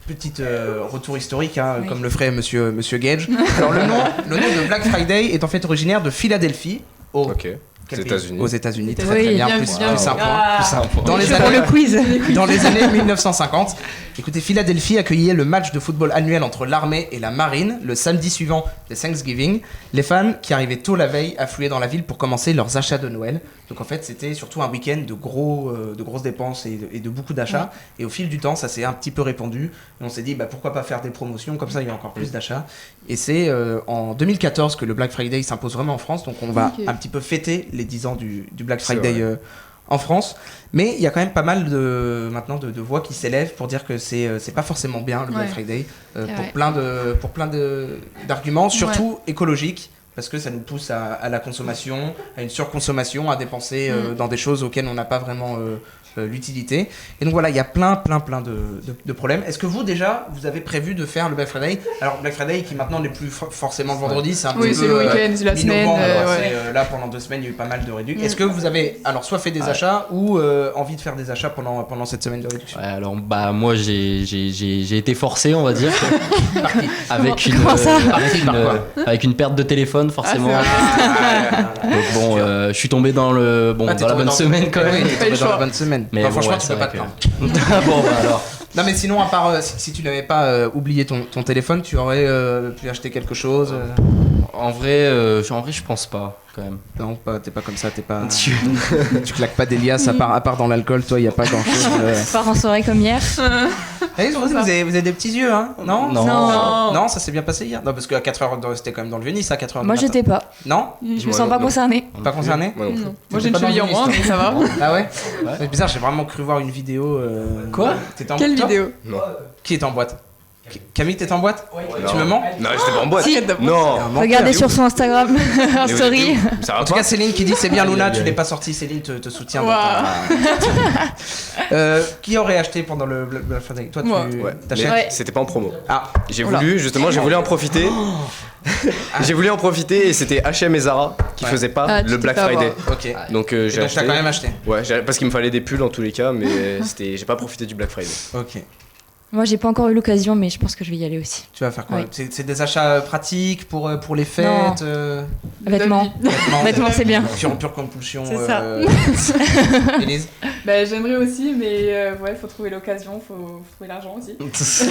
petit retour historique, comme le ferait Monsieur Gage. Alors le nom de Black Friday est en fait originaire de Philadelphie, aux États-Unis. Aux États-Unis, très bien, plus un point. Dans les années 1950, écoutez, Philadelphie accueillait le match de football annuel entre l'armée et la marine le samedi suivant le Thanksgiving. Les fans qui arrivaient tôt la veille affluaient dans la ville pour commencer leurs achats de Noël. Donc en fait, c'était surtout un week-end de grosses dépenses et de beaucoup d'achats. Et au fil du temps, ça s'est un petit peu répandu. Et on s'est dit, pourquoi pas faire des promotions, comme ça il y a encore plus d'achats. Et c'est en 2014 que le Black Friday s'impose vraiment en France. Donc on va un petit peu fêter les 10 ans du Black Friday en France. Mais il y a quand même pas mal maintenant de voix qui s'élèvent pour dire que c'est pas forcément bien le Black Friday pour plein d'arguments, surtout écologiques. Parce que ça nous pousse à la consommation, à une surconsommation, à dépenser dans des choses auxquelles on n'a pas vraiment l'utilité. Et donc voilà, il y a plein de problèmes. Est-ce que vous avez prévu de faire le Black Friday ? Alors Black Friday qui maintenant n'est plus forcément le vendredi, c'est un petit peu... c'est le week-end, c'est la semaine. Là pendant 2 semaines, il y a eu pas mal de réductions. Est-ce que vous avez soit fait des achats ou envie de faire des achats pendant cette semaine de réduction ? Alors moi j'ai été forcé, on va dire. avec une perte de téléphone forcément. Donc bon, je suis tombé dans la bonne semaine quand même. Tombé dans la bonne semaine. Mais franchement, tu peux pas te plaindre. Bon, alors. Non, mais sinon, à part si tu n'avais pas oublié ton téléphone, tu aurais pu acheter quelque chose. En vrai, je pense pas quand même. Non, t'es pas comme ça, tu claques pas d'Elias à part dans l'alcool, toi, il y a pas grand chose. Part en soirée comme hier. Vous avez des petits yeux, hein ? Non, Non, ça s'est bien passé hier. Non, parce qu'à 4h, c'était quand même dans le Vieux-Nice à 4h. Moi, j'étais pas. Non ? Je me sens pas concernée. Pas concerné ? Moi, j'ai une cheville en moins, mais ça va. Ah ouais ? C'est bizarre, j'ai vraiment cru voir une vidéo. Quoi ? Quelle vidéo ? Non. Qui est en boîte ? Camille, t'es en boîte? Tu me mens? Non, j'étais pas en boîte. Si. Non. Regardez sur son Instagram, en story. Ça va En tout pas cas, Céline qui dit c'est bien Luna, tu l'es pas sorti, Céline te soutient. dans qui aurait acheté pendant le Black Friday? Toi, Moi. Ouais, t'achètes? mais Ouais. c'était pas en promo. Ah, J'ai voulu en profiter. J'ai voulu en profiter et c'était H&M et Zara qui Ouais. faisaient pas Ah, tu le t'es Black fait Friday. ok. Donc Et j'ai donc acheté. t'as quand même acheté. Ouais, parce qu'il me fallait des pulls dans tous les cas, mais j'ai pas profité du Black Friday. Ok. Moi, j'ai pas encore eu l'occasion, mais je pense que je vais y aller aussi. Tu vas faire quoi? Ouais. C'est des achats pratiques pour les fêtes? Non. Vêtements. Vêtements, c'est bien. Pure compulsion. C'est ça. Élise? Bah, j'aimerais aussi, mais ouais, faut trouver l'occasion, faut trouver l'argent aussi. C'est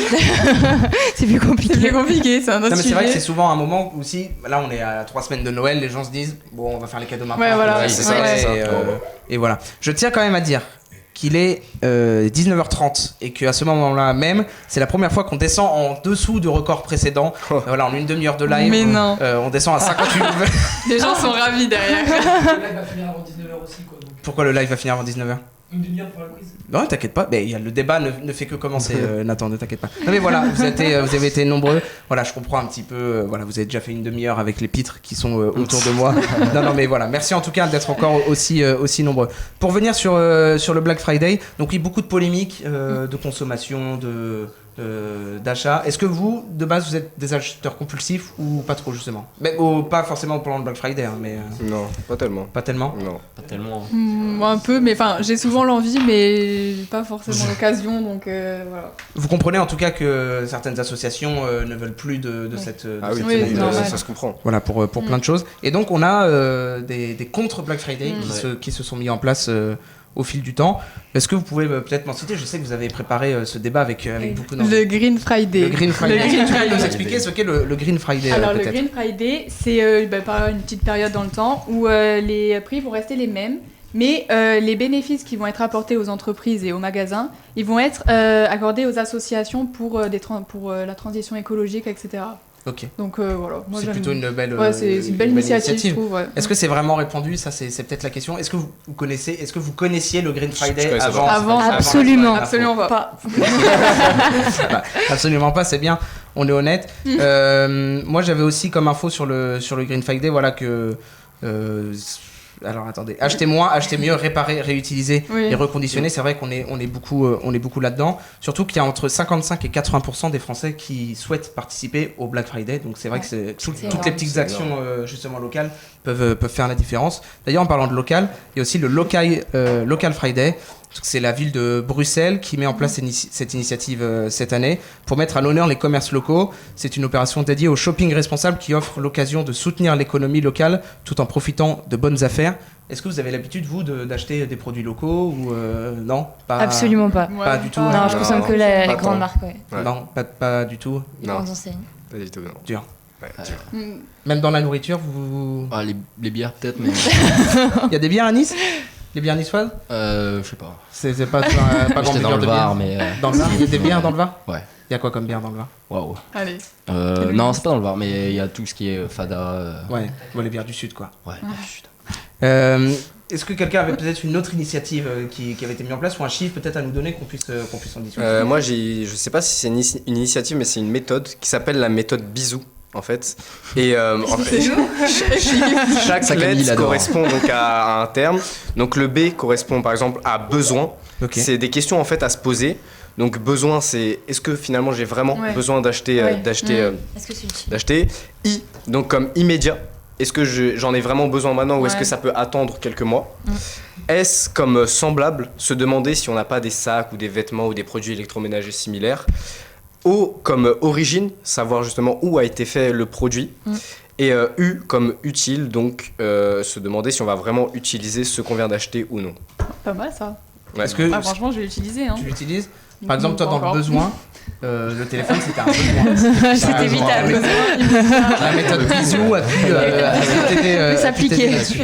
plus C'est compliqué. plus compliqué, c'est un autre Non mais c'est vrai que c'est sujet. souvent un moment où si, là on est à 3 semaines de Noël, les gens se disent bon on va faire les cadeaux maintenant. Ouais, voilà. Ouais, c'est ça, et, c'est ça. et voilà. Je tiens quand même à dire qu'il est 19h30 et qu'à ce moment-là même, c'est la première fois qu'on descend en dessous du record précédent. Voilà, en une demi-heure de live, Mais non, on descend à 58. les gens sont ravis derrière. Le live va finir avant 19h aussi, quoi. Donc, Pourquoi le live va finir avant 19h? une demi-heure pour la quiz. Non, t'inquiète pas, mais le débat ne fait que commencer, Nathan, ne t'inquiète pas. Non mais voilà, vous avez été nombreux. Voilà, je comprends un petit peu. Voilà, vous avez déjà fait une demi-heure avec les pitres qui sont autour de moi. Non, mais voilà, merci en tout cas d'être encore aussi nombreux. Pour venir sur le Black Friday, donc il y a beaucoup de polémiques de consommation, d'achat. Est-ce que vous, de base, vous êtes des acheteurs compulsifs ou pas trop justement? Mais pas forcément pendant le Black Friday, hein, mais Non, pas tellement. pas tellement. Non. Pas tellement. Moi un peu, mais enfin, j'ai souvent l'envie, mais pas forcément l'occasion, donc voilà. Vous comprenez en tout cas que certaines associations ne veulent plus de cette. Ah oui, cette Oui, semaine c'est de- normal. ça se comprend. Voilà, pour plein de choses. Et donc, on a des contre Black Friday qui se sont mis en place au fil du temps. Est-ce que vous pouvez peut-être m'en citer? Je sais que vous avez préparé ce débat avec beaucoup d'envie. Le Green Friday. Le Green Friday. Le Est-ce Green que tu peux Friday. nous expliquer ce qu'est le Green Friday Alors le peut-être? Green Friday, c'est par une petite période dans le temps où les prix vont rester les mêmes, mais les bénéfices qui vont être apportés aux entreprises et aux magasins, ils vont être accordés aux associations pour la transition écologique, etc. Ok. Donc voilà. Moi, C'est j'aime- plutôt une belle, Ouais, c'est une belle initiative, je trouve. Ouais. Est-ce que c'est vraiment répandu? Ça, c'est peut-être la question. Est-ce que vous connaissiez le Green Friday Je connaissais avant? pas. Avant, Absolument. Absolument pas. Pas. Bah, absolument pas, c'est bien, on est honnête. Moi j'avais aussi comme info sur le Green Friday, voilà que... alors attendez, achetez moins, achetez mieux, réparer, réutiliser Oui. et reconditionner, c'est vrai qu'on est beaucoup là-dedans. Surtout qu'il y a entre 55 et 80% des Français qui souhaitent participer au Black Friday, donc c'est vrai que toutes énorme. les petites actions justement locales peuvent faire la différence. D'ailleurs en parlant de local, il y a aussi le Local Friday. C'est la ville de Bruxelles qui met en place cette initiative cette année pour mettre à l'honneur les commerces locaux. C'est une opération dédiée au shopping responsable qui offre l'occasion de soutenir l'économie locale tout en profitant de bonnes affaires. Est-ce que vous avez l'habitude, vous, d'acheter des produits locaux ou non? Pas... Absolument pas. Ouais, Pas du tout. Non, je consomme que pas les tant. grandes marques, ouais. Ouais. Non, pas du tout. Les Non. grandes enseignes. Pas du tout, non. Dur. Ouais, Mm. Même dans la nourriture, vous... Ah, les bières peut-être, mais Il y a des bières à Nice? Les bières niçoises? je sais pas. C'est pas grand J'étais dans buveur le de Var, bière. mais Dans le Var, il y a des bières dans le Var? ouais. Il y a quoi comme bière dans le Var? Waouh. Allez. Non, c'est pas dans le Var, mais il y a tout ce qui est Fada. Ouais, les bières du Sud, quoi. Ouais. chut. Est-ce que quelqu'un avait peut-être une autre initiative qui avait été mise en place ou un chiffre peut-être à nous donner qu'on puisse en discuter? Moi, je sais pas si c'est une initiative, mais c'est une méthode qui s'appelle la méthode bisou, en fait. Et en fait, chaque Ça, Camille, il lettre adore. correspond donc à un terme. Donc le B correspond par exemple à besoin. Ok. C'est des questions en fait à se poser. Donc besoin, c'est est-ce que finalement j'ai vraiment Ouais. besoin d'acheter Ouais. Est-ce que c'est utile? d'acheter. I, donc comme immédiat. Est-ce que j'en ai vraiment besoin maintenant ou est-ce Ouais. que ça peut attendre quelques mois? S comme semblable, se demander si on n'a pas des sacs ou des vêtements ou des produits électroménagers similaires. O comme origine, savoir justement où a été fait le produit. Et U comme utile, donc se demander si on va vraiment utiliser ce qu'on vient d'acheter ou non. Pas mal ça. Ouais. Est-ce que Ah, franchement, je vais l'utiliser. Hein. tu l'utilises? Par exemple, toi, Pas dans le encore. besoin, le téléphone, c'était un besoin. C'était vital. La méthode bisou a pu s'appliquer. là-dessus.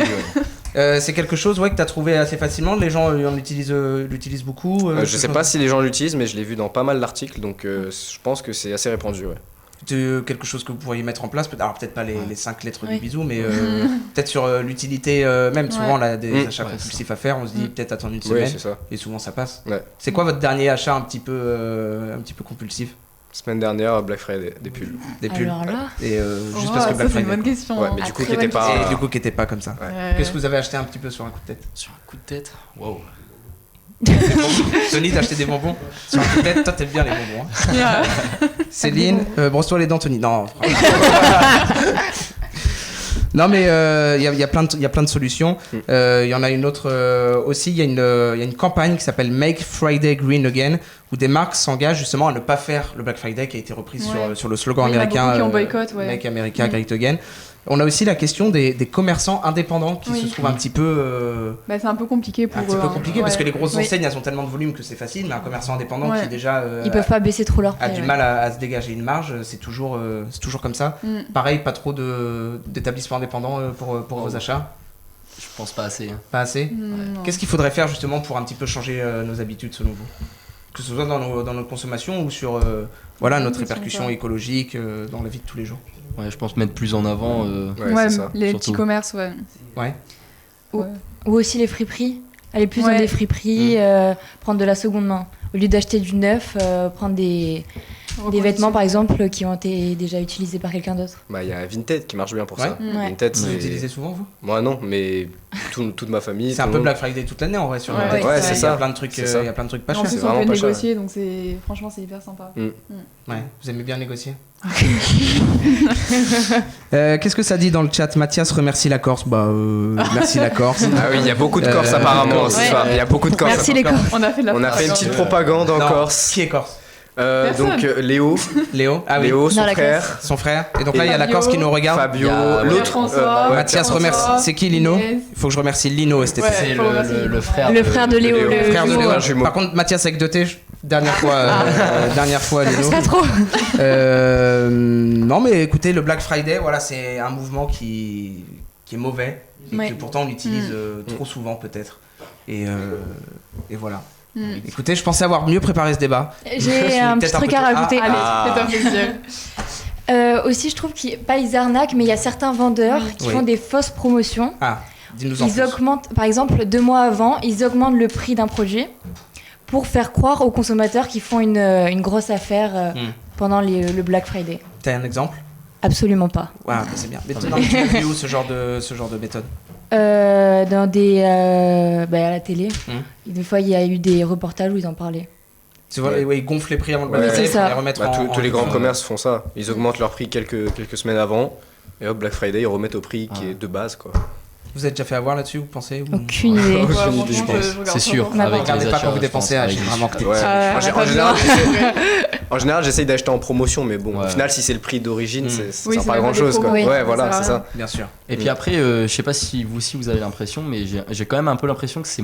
C'est quelque chose que tu as trouvé assez facilement. Les gens l'utilisent beaucoup. Je sais pas si les gens l'utilisent, mais je l'ai vu dans pas mal d'articles, donc je pense que c'est assez répandu. Ouais. C'est quelque chose que vous pourriez mettre en place. Alors, peut-être pas les 5 lettres du Oui. bisou, mais peut-être sur l'utilité même. Souvent, on a des achats Ouais, compulsifs à faire. On se dit peut-être attendre une Oui, semaine. c'est ça. Et souvent, ça passe. Ouais. C'est quoi votre dernier achat un petit peu compulsif? Semaine dernière, Black Friday, des pulls. Des pulls. Alors là, Et juste Oh, parce que ça, Black c'est une Friday. bonne question. Ouais, mais du coup, très qui était bonne pas. Et du coup, qui était pas comme ça. Ouais. Qu'est-ce que vous avez acheté un petit peu sur un coup de tête? Sur un coup de tête. Wow. Tony, t'as acheté des bonbons? Sur un coup de tête, toi t'aimes bien les bonbons. Hein. Yeah. Céline, brosse-toi les dents, Tony. Non. Non, mais il y a plein de solutions. Il y en a une autre aussi. Il y a une campagne qui s'appelle Make Friday Green Again, où des marques s'engagent justement à ne pas faire le Black Friday, qui a été repris Ouais. sur le slogan Oui, il y en a américain beaucoup qui en boycottent, ouais. Make America Great Again. On a aussi la question des commerçants indépendants qui Oui. se trouvent un petit peu Bah, c'est un peu compliqué pour un petit eux, peu hein. compliqué parce Ouais. que les grosses Oui. enseignes elles ont tellement de volume que c'est facile, mais un commerçant indépendant Ouais. qui déjà ils peuvent pas baisser trop leur a prix. du ouais. mal à se dégager une marge, c'est toujours comme ça. Mm. Pareil, pas trop d'établissements indépendants pour vos achats. Je pense pas assez. Pas assez. Non. Qu'est-ce qu'il faudrait faire justement pour un petit peu changer nos habitudes selon vous? Que ce soit dans notre consommation ou sur voilà, notre Bonne question, répercussion ça. écologique dans la vie de tous les jours. Ouais, je pense mettre plus en avant. Ouais, c'est ça. les Surtout. petits commerces, ouais. Ouais. Ou aussi les friperies. Aller plus Ouais. dans des friperies, prendre de la seconde main. Au lieu d'acheter du neuf, prendre des vêtements par exemple qui ont été déjà utilisés par quelqu'un d'autre. Bah, il y a Vinted qui marche bien pour Ouais. ça. Mm. Ouais. Vinted, Vous c'est. l'utilisez souvent vous? Moi, non, mais toute ma famille. C'est un tout peu le monde. Black Friday toute l'année en vrai sur Ouais, Vinted. ouais, c'est Il y ça. a plein de trucs, C'est ça. il y a plein de trucs pas En chers. plus, c'est on vraiment peut pas cher. négocier, donc franchement, c'est hyper sympa. Ouais, vous aimez bien négocier. Qu'est-ce que ça dit dans le chat? Mathias remercie la Corse. Bah, merci la Corse. Ah oui, il y a beaucoup de Corses apparemment ce Ouais. soir. Il y a beaucoup de Corses. Merci les corps. On a fait de la On a fait une propagande. petite propagande en Non, Corse. Qui est Corse? Personne. Donc Léo, Léo. Ah oui. Léo, son Dans la frère, Son frère. Et donc là, Et il y a la Fabio. Corse qui nous regarde. Fabio, Il y a l'autre. Pierre-François. ouais, Mathias François. remercie. C'est qui Lino? Yes. Il faut que je remercie Lino STP. Ouais. C'est faut remercier. le frère. Le frère de Léo, Léo. le Frère de jumeau. Léo. un jumeau. Par contre, Mathias avec 2T, dernière fois Lino. Pas trop. Non, mais écoutez, le Black Friday, voilà, c'est un mouvement qui est mauvais et Ouais. que pourtant on utilise trop souvent peut-être. Et voilà. Mm. Écoutez, je pensais avoir mieux préparé ce débat. J'ai un petit Peut-être un truc peu à trop- rajouter. Allez, Ah. fais-toi plaisir. Aussi, je trouve qu'ils pas ils arnaquent, mais il y a certains vendeurs qui Oui. font des fausses promotions. Ah, dis-nous en Ils plus. augmentent, par exemple, 2 mois avant, ils augmentent le prix d'un produit pour faire croire aux consommateurs qu'ils font une grosse affaire pendant le Black Friday. T'as un exemple? Absolument pas. Ouais, bah, c'est bien. Mais tu l'as vu où ce genre de méthode? Dans des à la télé. Hum. Et des fois, il y a eu des reportages où ils en parlaient. Tu vois, Ouais. ouais, ils gonflent les prix avant le Ouais, Black Friday c'est pour ça. les remettre Bah, en... tous les grands en- commerces font ça. Ils augmentent leur prix quelques semaines avant. Et hop, Black Friday, ils remettent au prix qui est de base, quoi. Vous êtes déjà fait avoir là-dessus, vous pensez ou- Aucune idée. Ouais, Ouais, franchement, franchement, je pense. je regarde C'est pas sûr. trop. Avec Regardez les pas achats, quand vous je dépensez, pense, j'ai avec vraiment les- que- Ouais. Ah, En général, en général, j'essaye d'acheter en promotion, mais bon, au Ouais. final, si c'est le prix d'origine, ça Oui, sert c'est pas à même grand des chose, quoi. promos, Oui. Ouais, voilà, ça c'est sert à ça. Bien sûr. Et puis après, je sais pas si vous aussi vous avez l'impression, mais j'ai quand même un peu l'impression que c'est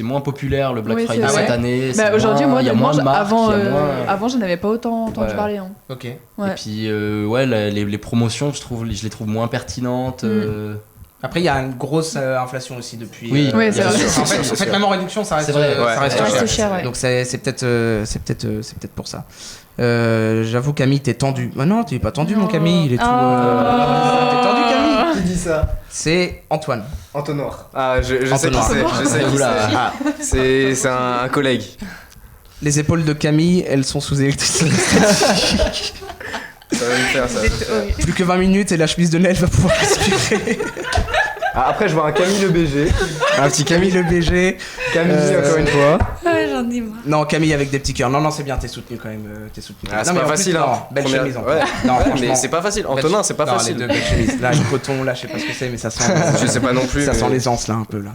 moins populaire le Black Oui, c'est Friday vrai. cette année. Bah, c'est aujourd'hui, moins- moi, il y a honnêtement, moins de marques, avant, il y a moins- avant, je n'avais pas autant entendu Ouais. parler. Hein. Ok. Ouais. Et puis ouais, les promotions, je les trouve moins pertinentes. Après, il y a une grosse inflation aussi depuis. Oui, Oui, c'est bien vrai. sûr. En fait, même en réduction, ça reste, C'est vrai, ça reste ouais. cher. Ça reste cher, ouais. Donc c'est peut-être pour ça. J'avoue, Camille, t'es tendu. Ah non, t'es pas tendu, mon Camille. Il est tout. T'es tendu, Camille. Qui dit ça? C'est Antoine. Entonnoir. Ah, je sais qui Entonnoir. c'est. Je sais qui Oula. c'est. Ah, C'est un collègue. les épaules de Camille, elles sont sous électricité. Ça va me faire ça. Plus que 20 minutes et la chemise de Nel va pouvoir respirer. Ah, après, je vois un Camille le BG. Un petit Camille le BG. Camille, encore une fois. J'en ai marre. Non, Camille avec des petits cœurs. Non, c'est bien, t'es soutenu quand même. T'es soutenu. Ah, c'est Non, mais pas en plus, facile, non, hein. Belle Première- chemise en ouais. plus. Non, Ouais, franchement. mais c'est pas facile. Antonin, c'est pas Non, facile. les deux belles chemises. Là, le coton, là, je sais pas ce que c'est, mais ça sent. Je sais pas non plus. Ça mais- sent l'essence là un peu là.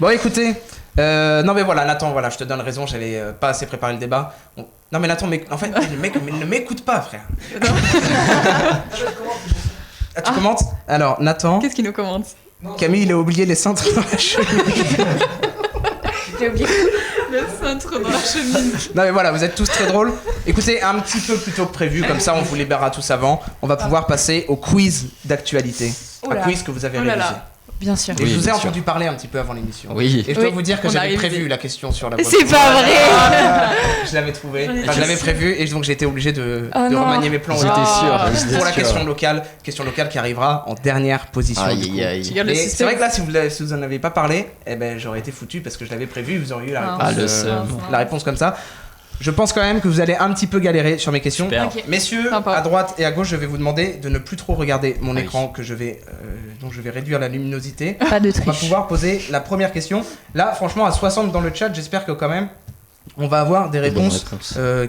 Bon écoutez, non mais voilà Nathan, voilà, je te donne raison, j'avais pas assez préparé le débat. Non mais Nathan, mais en fait le mec ne m'écoute pas frère. Ah, tu commentes? Alors Nathan, Qu'est-ce qu'il nous commente? Camille il a oublié les cintres dans la chemise. J'ai oublié. Le cintre dans la chemise. Non mais voilà, vous êtes tous très drôles. Écoutez, un petit peu plus tôt que prévu, comme ça on vous libérera tous avant. On va pouvoir passer au quiz d'actualité. Un Oula. quiz que vous avez Oh là réalisé. là. Bien sûr. Et Oui, je vous ai bien entendu parler un petit peu avant l'émission. Oui. Et je dois Oui, vous dire que on j'avais arrive prévu vite. la question sur la C'est voiture. pas vrai. Je l'avais trouvé. Enfin, je l'avais prévu et donc j'ai été obligé de Oh non. remanier mes plans. J'étais Ah. sûr. Pour la question locale qui arrivera en dernière position. du Aïe coup. aïe aïe. Tu gardes le Et suspense. c'est vrai que là, si vous en avez pas parlé, eh ben j'aurais été foutu parce que je l'avais prévu. Vous auriez eu la Ah. réponse, Ah, le seum. la réponse comme ça. Je pense quand même que vous allez un petit peu galérer sur mes questions. Super. Ok. Messieurs, Sympa. à droite et à gauche, je vais vous demander de ne plus trop regarder mon Oui. écran dont je vais réduire la luminosité. Pas de On va triche. pouvoir poser la première question. Là, franchement, à 60 dans le chat, j'espère que quand même, on va avoir des Bonne réponses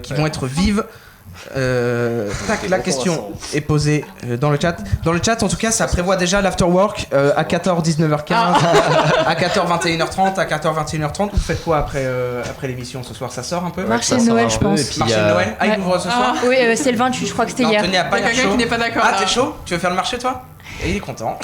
qui vont être vives. Tac, la question est posée dans le chat. Dans le chat, en tout cas, ça prévoit déjà l'afterwork à 14, 19h15, à 14, 21h30, à 14, 21h30. Vous faites quoi après l'émission ce soir? Ça sort un peu? Marché Ça de sort Noël, un je peu, pense. et puis, Marché de Noël. Ah, il ouvre ce soir? Oui, c'est le 28, je crois que c'était Non, hier. tenez à pas Il y a être quelqu'un chaud. qui n'est pas d'accord. Ah, là. t'es chaud? Tu veux faire le marché, toi? Et il est content.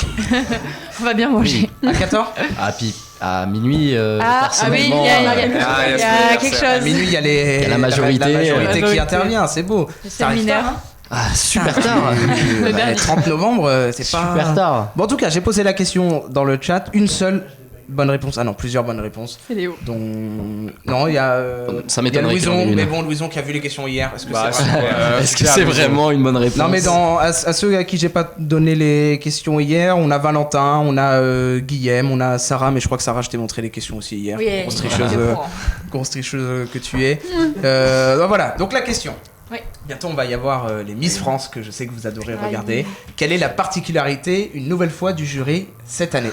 On va bien manger. À 14? Ah, puis à minuit, il personnellement, y a quelque À chose. minuit, il y a les. Il y a la majorité. la majorité qui Majorité. intervient, c'est beau. C'est Ça arrive mineur. tard, hein? Ah, super tard. Le dernier. 30 novembre, c'est pas. Super tard. Bon, en tout cas, j'ai posé la question dans le chat. Une seule bonne réponse. Ah non, plusieurs bonnes réponses. C'est Léo. Dont. Non, il y a. Ça Il y a m'étonnerait qu'il y en ait Louison, une. mais bon, Louison qui a vu les questions hier. Est-ce que Bah, c'est vraiment. Est-ce que c'est vraiment une bonne réponse? Non, mais à ceux à qui j'ai pas donné les questions hier, on a Valentin, on a Guillaume, on a Sarah, mais je crois que Sarah, je t'ai montré les questions aussi hier. Oui, Grosse tricheuse que tu es. Voilà, donc la question. Oui. Bientôt, on va y avoir les Miss France que je sais que vous adorez Ah, regarder. Quelle est la particularité, une nouvelle fois, du jury cette année?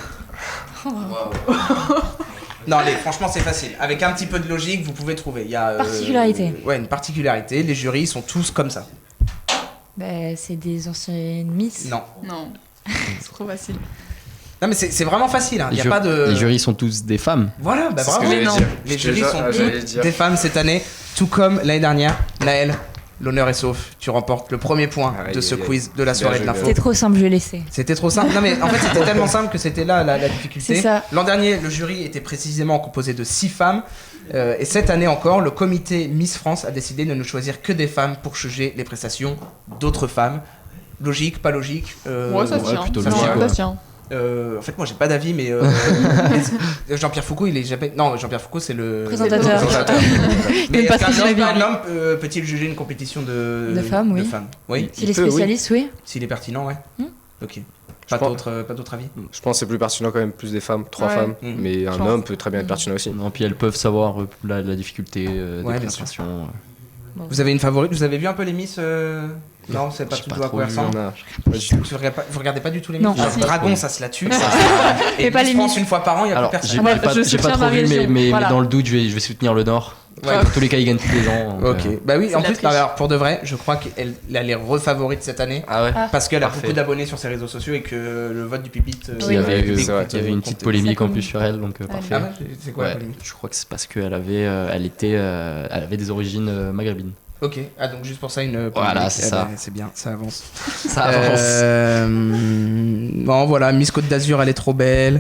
Non, allez, franchement, c'est facile. Avec un petit peu de logique, vous pouvez trouver. Il y a, Particularité. Ouais, une particularité. Les jurys sont tous comme ça. C'est des anciennes Miss. Non. Non. C'est trop facile. Non, mais c'est vraiment facile. Hein. Il Les, y a pas de. les jurys sont tous des femmes. Voilà, bah C'est ce que bravo. j'allais non. dire. Les Je te jurys jure, sont j'allais toutes dire. des femmes cette année, tout comme l'année dernière. Naël, l'honneur est sauf. Tu remportes le premier point Aïe, de ce aïe, aïe. quiz de la soirée de Bien l'info. joué. C'était trop simple, je vais laisser. C'était trop simple. Non, mais en fait, c'était tellement simple que c'était là la difficulté. C'est ça. L'an dernier, le jury était précisément composé de 6 femmes. Et cette année encore, le comité Miss France a décidé de ne choisir que des femmes pour juger les prestations d'autres femmes. Logique, pas logique. Ouais, ça se tient. plutôt Ça logique, se quoi. tient. En fait, moi, j'ai pas d'avis, mais Jean-Pierre Foucault, il est jamais. Non, Jean-Pierre Foucault, c'est le Présentateur. Mais Même pas est-ce trop son avis. qu'un homme peut-il juger une compétition de femmes, oui. Oui, S'il est peut, oui. spécialiste, oui. s'il est pertinent, ouais. Hmm. Ok. Pas pense- d'autre avis. Je pense que c'est plus pertinent quand même, plus des femmes, 3 Ouais. femmes. Mhm. Mais un pense. homme peut très bien être pertinent aussi. Non, puis elles peuvent savoir la difficulté Ouais, des bien sûr. prestations. Vous avez une favorite? Vous avez vu un peu les Miss Non, c'est pas J'ai tout pas à trop quoi vu, ressemble. Vous regardez pas du tout les Miss Non. Alors, Si. Dragon, ça se la tue. Et Et pas Miss les France Miss. une fois par an, il y a Alors, plus j'ai personne. Moi, je j'ai pas soutiens trop vu, Marie-Légion, mais voilà. dans le doute, je vais soutenir le Nord. Ouais. Dans tous les cas, ils gagnent tous les ans. donc, Ok, bah oui, C'est en de la plus, triche. alors, pour de vrai, je crois qu'elle est refavorite cette année Ah ouais. parce qu'elle a Parfait. beaucoup d'abonnés sur ses réseaux sociaux et que le vote du public. Puis il y avait, du public c'est vrai. compte, il y avait une compte- petite polémique en compte. plus sur elle, donc parfait. Ah ouais, c'est quoi la Ouais, polémique? je crois que c'est parce qu'elle avait, elle avait des origines maghrébines. Ok, ah donc juste pour ça une polémique. Voilà, c'est Eh ça. ben, c'est bien, ça avance. Ça avance. Bon voilà, Miss Côte d'Azur, elle est trop belle.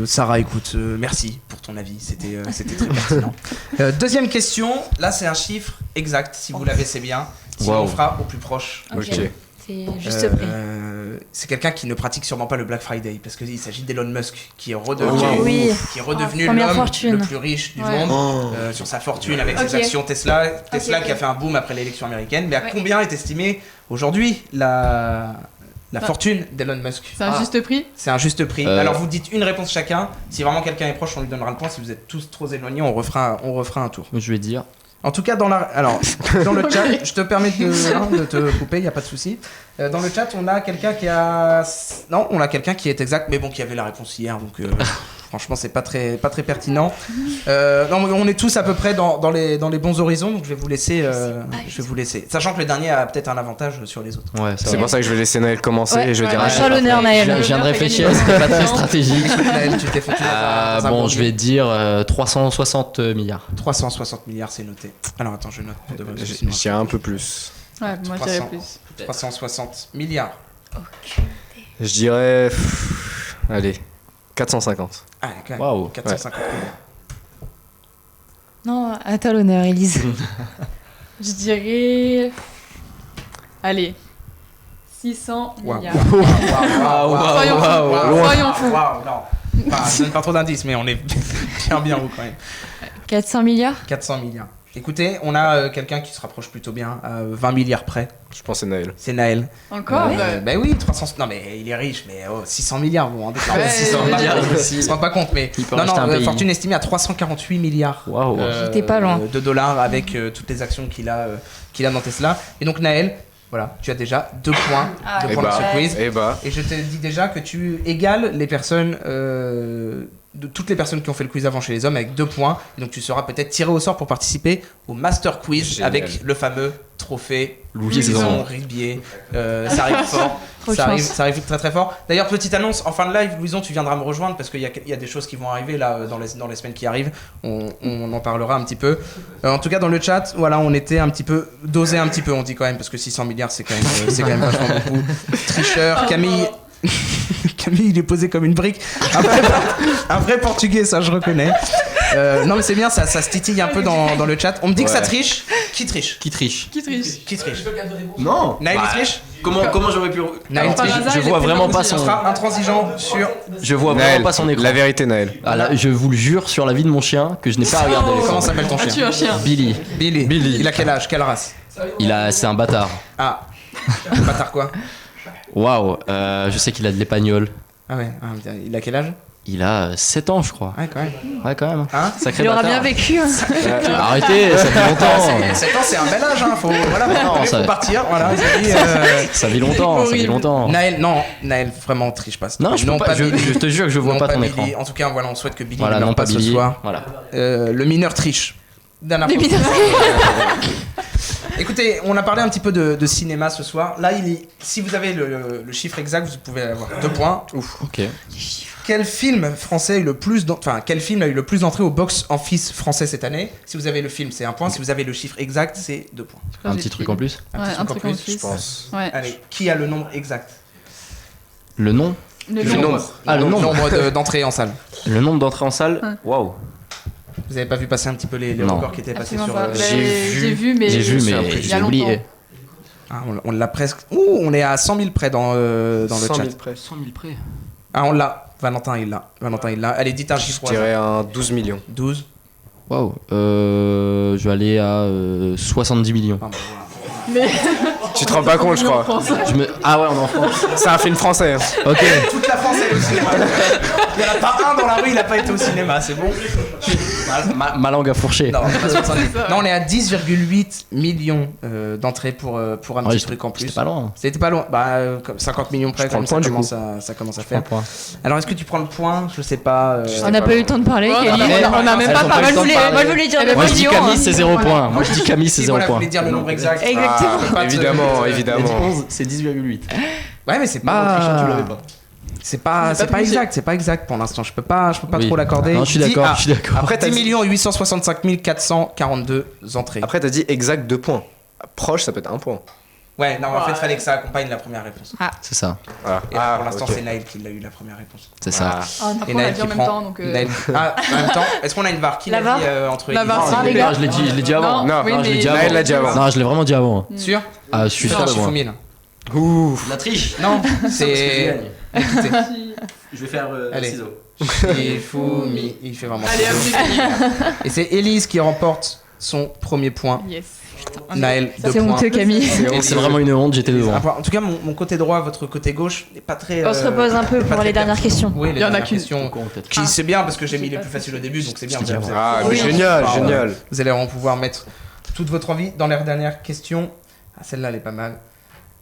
Sarah, écoute, merci pour ton avis, c'était très pertinent. Deuxième question, là c'est un chiffre exact, si vous l'avez c'est bien. Sinon Wow. on fera au plus proche. Ok. Ok. C'est juste prix. C'est quelqu'un qui ne pratique sûrement pas le Black Friday parce qu'il s'agit d'Elon Musk qui est redevenu, Oh, oui. qui est redevenu Première l'homme fortune. le plus riche du Ouais. monde sur sa fortune avec ses Ok. actions Tesla. Tesla ok. qui a fait un boom après l'élection américaine. Mais à Ouais. combien est estimée aujourd'hui la fortune d'Elon Musk? C'est un juste prix. C'est un juste prix. Euh. Alors vous dites une réponse chacun. Si vraiment quelqu'un est proche, on lui donnera le point. Si vous êtes tous trop éloignés, on refera un tour. Je vais dire. En tout cas, dans le chat, je te permets de te couper, il n'y a pas de souci. Dans le chat, on a quelqu'un qui a... Non, on a quelqu'un qui est exact, mais bon, qui avait la réponse hier, donc franchement, c'est pas très pertinent. Non, mais on est tous à peu près dans les bons horizons, donc je vais vous laisser. Sachant que le dernier a peut-être un avantage sur les autres. Ouais, ça C'est va. pour ça que je vais laisser Naël commencer Ouais. et je vais dire Ouais. un À chiffre. toi l'honneur, Je Naël. viens de L'honneur, réfléchir, t'as c'était pas gagné. très stratégique. Naël, tu t'es foutu dans un Bon, bon je vais dire 360 milliards. 360 milliards, c'est noté. Alors attends, je note. pour de vrai, parce que Je sinon- dirais un peu plus. Ouais, moi je dirais 300. plus. 360 milliards. Je dirais. Allez, 450. Ah, quand même. Waouh. 450 milliards. Non, à toi l'honneur, Élise. Je dirais. Allez. 600 Waouh, milliards. waouh, Soyons fous. Soyons fous. Waouh, non. Enfin, je donne pas trop d'indices, mais on est bien haut quand même. 400 milliards 400 milliards. Écoutez, on a quelqu'un qui se rapproche plutôt bien, à 20 milliards près. Je pense que c'est Naël. C'est Naël. Encore Bah oui, 300. Non, mais il est riche, mais 600 milliards, vous vous rendez compte. Ouais, 600 milliards, On aussi. se rend pas compte, mais. Il peut Non, racheter un pays. fortune estimée à 348 milliards. Waouh. J'étais pas loin. De dollars avec toutes les actions qu'il a dans Tesla. Et donc, Naël, voilà, tu as déjà 2 points. Ah, 2 points dans ce quiz. Et bah, Et je te dis déjà que tu égales les personnes, de toutes les personnes qui ont fait le quiz avant chez les hommes avec 2 points. Et donc tu seras peut-être tiré au sort pour participer au Master Quiz Génial. avec le fameux trophée Louis Louison Saison. Ribier. Ça arrive fort. Trop de Ça chance. arrive très très fort. D'ailleurs, petite annonce, en fin de live, Louison, tu viendras me rejoindre parce qu'il y a des choses qui vont arriver là dans les semaines qui arrivent. On en parlera un petit peu. En tout cas, dans le chat, voilà, on était un petit peu dosé un petit peu, on dit quand même, parce que 600 milliards, c'est quand même vachement beaucoup. Tricheur, Camille. Camille, il est posé comme une brique. Un vrai portugais, ça, je reconnais. Non, mais c'est bien, ça se titille un peu dans le chat. On me dit que ça Ouais. triche. Qui triche Qui triche? Qui triche? Qui triche Non. Naël, il triche Comment j'aurais pu. Naël Alors, triche. hasard, je il est vois vraiment présent pas aussi, On son. sera intransigeant sur. Je vois vraiment Naël, pas son écran. la vérité, Naël. Ah là, je vous le jure sur la vie de mon chien que je n'ai pas regardé l'écran. Comment s'appelle ton As-tu chien un chien? Billy. Billy. Billy. Il a quel âge? Quelle race? C'est un bâtard. Ah. Bâtard quoi? Waouh. Je sais qu'il a de l'épagnol. Ah ouais, il a quel âge? Il a 7 ans, je crois. Ouais, quand même. Ouais, quand même. Hein? Sacré Il aura bâtard. bien vécu. Hein. Arrêtez, ça fait longtemps. 7 ans, c'est un bel âge, hein. Faut ça- partir. Voilà, j'ai dit, Ça vit longtemps, ça vit longtemps. Naël, vraiment, triche pas. Non, je peux pas, je te jure que je vois non, pas ton Billy. écran. En tout cas, voilà, on souhaite que Billy Voilà, ne non meure pas pas ce Billy. soir. Voilà. Le mineur triche. Dernière Les fois. mineurs. Écoutez, on a parlé un petit peu de cinéma ce soir. Là, si vous avez le chiffre exact, vous pouvez avoir 2 points. Ok. Quel film français a eu le plus quel film a eu le plus d'entrées au box-office français cette année? Si vous avez le film, c'est 1 point. Si vous avez le chiffre exact, c'est 2 points. Un petit truc en plus. Un Ouais, petit un truc en truc en plus. plus. Je pense. Ouais. Allez, qui a le nombre exact? Le nom. Le Le nom. nombre. Ah, le nombre. d'entrées en salle. Le nombre d'entrées en salle. Ouais. Waouh. Vous avez pas vu passer un petit peu les Non. records qui étaient passés Absolument sur. pas. j'ai Vu, mais. J'ai vu, il y mais a j'ai longtemps. oublié. Ah, on l'a presque. Ouh, on est à 100 000 près dans le 100 chat. 000 près. 100 000 près. Ah, on l'a. Valentin, il l'a. Allez, dites un Je chiffre. dirais un 12 millions. 12. Waouh. Je vais aller à 70 millions. Pardon. Tu te rends pas compte, je crois. Ah ouais, on est en France. C'est un film français. hein. Ok. Toute la France est au cinéma. Il y en a pas un dans la rue, il a pas été au cinéma, c'est bon? Ma langue a fourché. Non, on est pas 70. Non, on est à 10,8 millions d'entrées pour un Ouais, petit truc en plus. C'était pas loin. C'était pas loin. Comme 50 millions près, Je prends comme le point, ça commence à Un faire. point. Alors, est-ce que tu prends le point? Je sais pas. On n'a pas eu le temps de parler. Ouais, Kelly. on a même Elles pas ont parlé. pas eu le temps de parler. Moi, je voulais dire Elle le est Moi je dis million. Camille, hein. c'est 0 Voilà. points. Moi je dis Camille, c'est Si, 0 voilà, je points. voulais dire le nombre exact. Exactement. Je peux pas te- Évidemment, évidemment. C'est 10,8. Ouais, mais c'est Bah, pas. tu l'avais pas. C'est pas triché. exact, c'est pas exact pour l'instant. Je peux pas Oui. trop l'accorder. Non, je suis 10 d'accord, je suis d'accord. Après, t'as 10 dit, 865 442 entrées. après, t'as dit exact 2 points. Proche, ça peut être 1 point. Ouais, non, en fait, fallait que ça accompagne la première réponse. C'est ça. Voilà. Et là, pour l'instant, ok. c'est Naël qui l'a eu la première réponse. C'est ça. Ah. Après, Et on a Naël dit qui en même prend. temps, donc. Naël- Ah, en même temps, est-ce qu'on a une VAR? Qui La l'a VAR dit entre La Elise VAR, et- c'est les gars. Non, je l'ai dit avant. Non, oui, non, je l'ai mais- dit avant. Naël l'a dit avant. Non, je l'ai vraiment dit avant. Sûr? Ah, je suis sûr de moi. Shifumi, là. Ouh. La triche. Non, c'est. Écoutez, Je vais faire Allez. ciseaux. Shifumi, il fait vraiment. Allez, hop, Et c'est Elise qui remporte son premier point. yes. Naël, 2 C'est points. honteux, Camille. C'est vraiment une honte, j'étais devant. En tout cas, mon côté droit, votre côté gauche n'est pas très. On se repose un peu pas pour très les dernières clair. questions. Oui, les Il y en a dernières qu'une. questions. Peut-être. Qui c'est bien parce que j'ai mis les plus faciles au début, donc c'est bien. Je te dis vous allez- Ah, mais Oui, génial, enfin, génial. Vous allez en pouvoir mettre toute votre envie dans les dernières questions. Ah, celle-là, elle est pas mal.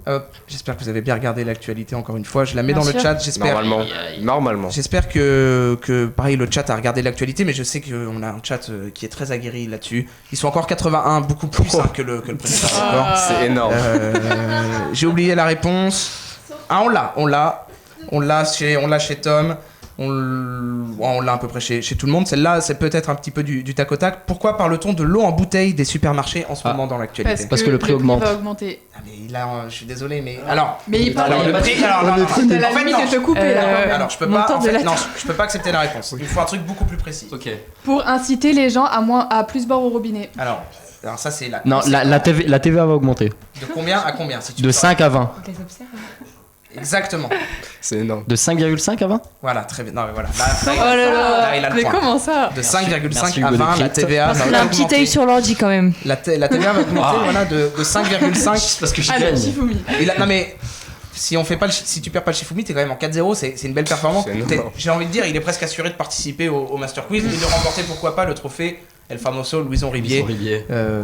Hop, j'espère que vous avez bien regardé l'actualité encore une fois. Je la mets Bien dans sûr. le chat. J'espère. Normalement. J'espère que pareil le chat a regardé l'actualité, mais je sais qu'on a un chat qui est très aguerri là-dessus. Ils sont encore 81, beaucoup plus hein, que le précédent record. C'est énorme. J'ai oublié la réponse. Ah, on l'a chez Tom. On l'a à peu près chez tout le monde. Celle-là, c'est peut-être un petit peu du tac au tac. Pourquoi parle-t-on de l'eau en bouteille des supermarchés en ce moment dans l'actualité? Parce que le prix augmente. va augmenter. Ah, mais là, je suis désolé, mais alors. Mais il parle. Alors, le prix. Alors, non, T'as la en fait, limite non. de te couper là. quand même. Alors, je peux montant pas. En de fait, la non, je peux pas accepter la réponse. Il faut un truc beaucoup plus précis. Ok. Pour inciter les gens à plus boire au robinet. Alors ça c'est la. Non, la TVA va augmenter. De combien à combien si tu De veux 5 à 20. On les observe. Exactement. C'est énorme. De 5,5 à 20? Voilà, très bien. Non, mais voilà. Oh là là. il a le Mais point. comment ça? De 5,5 Merci, à Hugo 20, de la Crypte. TVA Parce va qu'il a un petit augmenter. œil sur l'ordi quand même. La TVA va augmenter voilà, de 5,5. Parce que je Allez, gagne. Shifumi. Non mais si on fait pas si tu perds pas le Shifumi, t'es quand même en 4-0, c'est une belle performance. C'est énorme. J'ai envie de dire, il est presque assuré de participer au Master Quiz et de remporter pourquoi pas le trophée El Famoso Louison Ribier,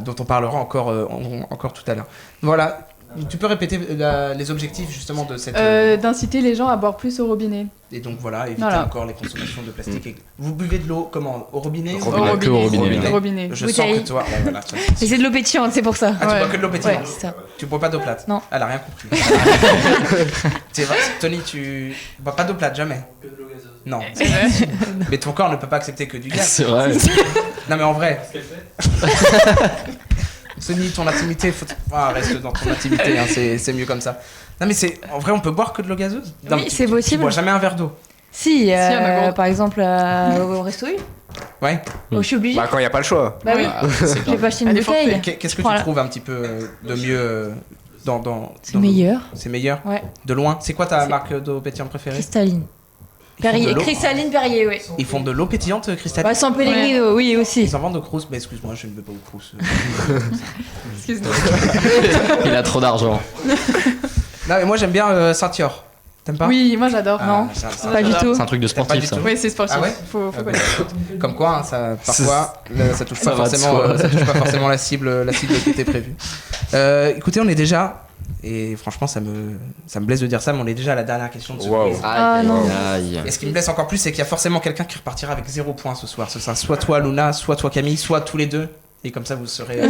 dont on parlera encore tout à l'heure. Voilà. Tu peux répéter les objectifs justement de cette... D'inciter les gens à boire plus au robinet. Et donc voilà, éviter Voilà. encore les consommations de plastique. Vous buvez de l'eau comment? Au robinet ou- Robinet. Que au robinet. Au robinet. Je Bouteille. sens que toi... ouais, voilà, très bien. Et c'est de l'eau pétillante, c'est pour ça. Ah, tu Ouais. bois que de l'eau pétillante? Ouais, c'est ça. Tu bois pas d'eau plate? Non. Elle a rien compris. C'est vrai, Tony, tu bois pas d'eau plate, jamais? Que de l'eau gazeuse. Non. C'est vrai. Mais ton corps ne peut pas accepter que du gaz. C'est vrai. Non mais en vrai, Qu'est-ce qu'elle fait? Sony, ton intimité, reste dans ton intimité, hein, c'est mieux comme ça. Non mais en vrai, on peut boire que de l'eau gazeuse? Non, Oui, mais c'est Tu possible. bois jamais un verre d'eau? Si, y en a gros. par exemple, au resto, oui. Ouais. Je suis obligée. Bah, quand il n'y a pas le choix. Bah oui. C'est Je vais pas acheter une Elle est bouteille. forfait. Qu'est-ce que Voilà. tu trouves un petit peu de mieux C'est meilleur. C'est meilleur? Ouais. De loin? C'est quoi ta C'est- marque d'eau pétillante préférée? Cristalline. Ils font de Perrier. l'eau- Cristalline Perrier, oui. Ils font de l'eau pétillante, Cristalline? Bah, sans Pellegrino, oui, aussi. Ils en vendent au Crous, mais excuse-moi, je ne veux pas au Crous. Excuse-nous. Il a trop d'argent. Non mais moi j'aime bien Saint-Yor. T'aimes pas? Oui, moi j'adore. Ah, Non. ça- Pas du tout. C'est un truc de T'aimes pas sportif, du ça. tout Oui, c'est sportif. Ah ouais Faut connaître. Comme quoi, hein, ça, parfois, ça touche Ça pas va de forcément, soi. ça touche pas forcément la cible qui était prévue. Écoutez, on est déjà, et franchement, ça me blesse de dire ça, mais on est déjà à la dernière question de ce Wow. quiz. Ah, non. Aïe. Et ce qui me blesse encore plus, c'est qu'il y a forcément quelqu'un qui repartira avec 0 point ce soir. Ce sera soit toi, Luna, soit toi, Camille, soit tous les deux. Et comme ça, vous serez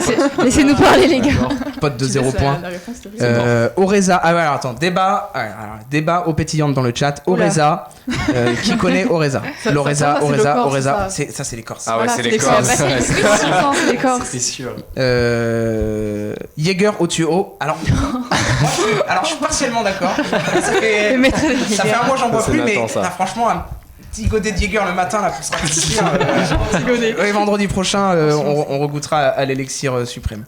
Laissez-nous parler, les gars. potes de Tu 0 laisses point. la réponse, s'il te plaît. Oreza, ah ouais, alors attends, débat eau pétillante dans le chat. Oula. Oreza, qui connaît Oreza? Ça, L'Oreza, ça, c'est le Oreza, corps, Oreza, c'est ça c'est les Corses. Ah ouais, Voilà, c'est c'est les les Corses. Corses. Ouais, C'est les Corses. C'est sûr. Jäger au tuyau. Alors, alors je suis partiellement d'accord. Ça fait, Le maître de ça fait un mois j'en bois C'est plus, mais Nathan, ça. là, franchement, un petit godet de Jäger le matin là pour se rafraîchir. Et vendredi prochain, on regoutera à l'élixir suprême.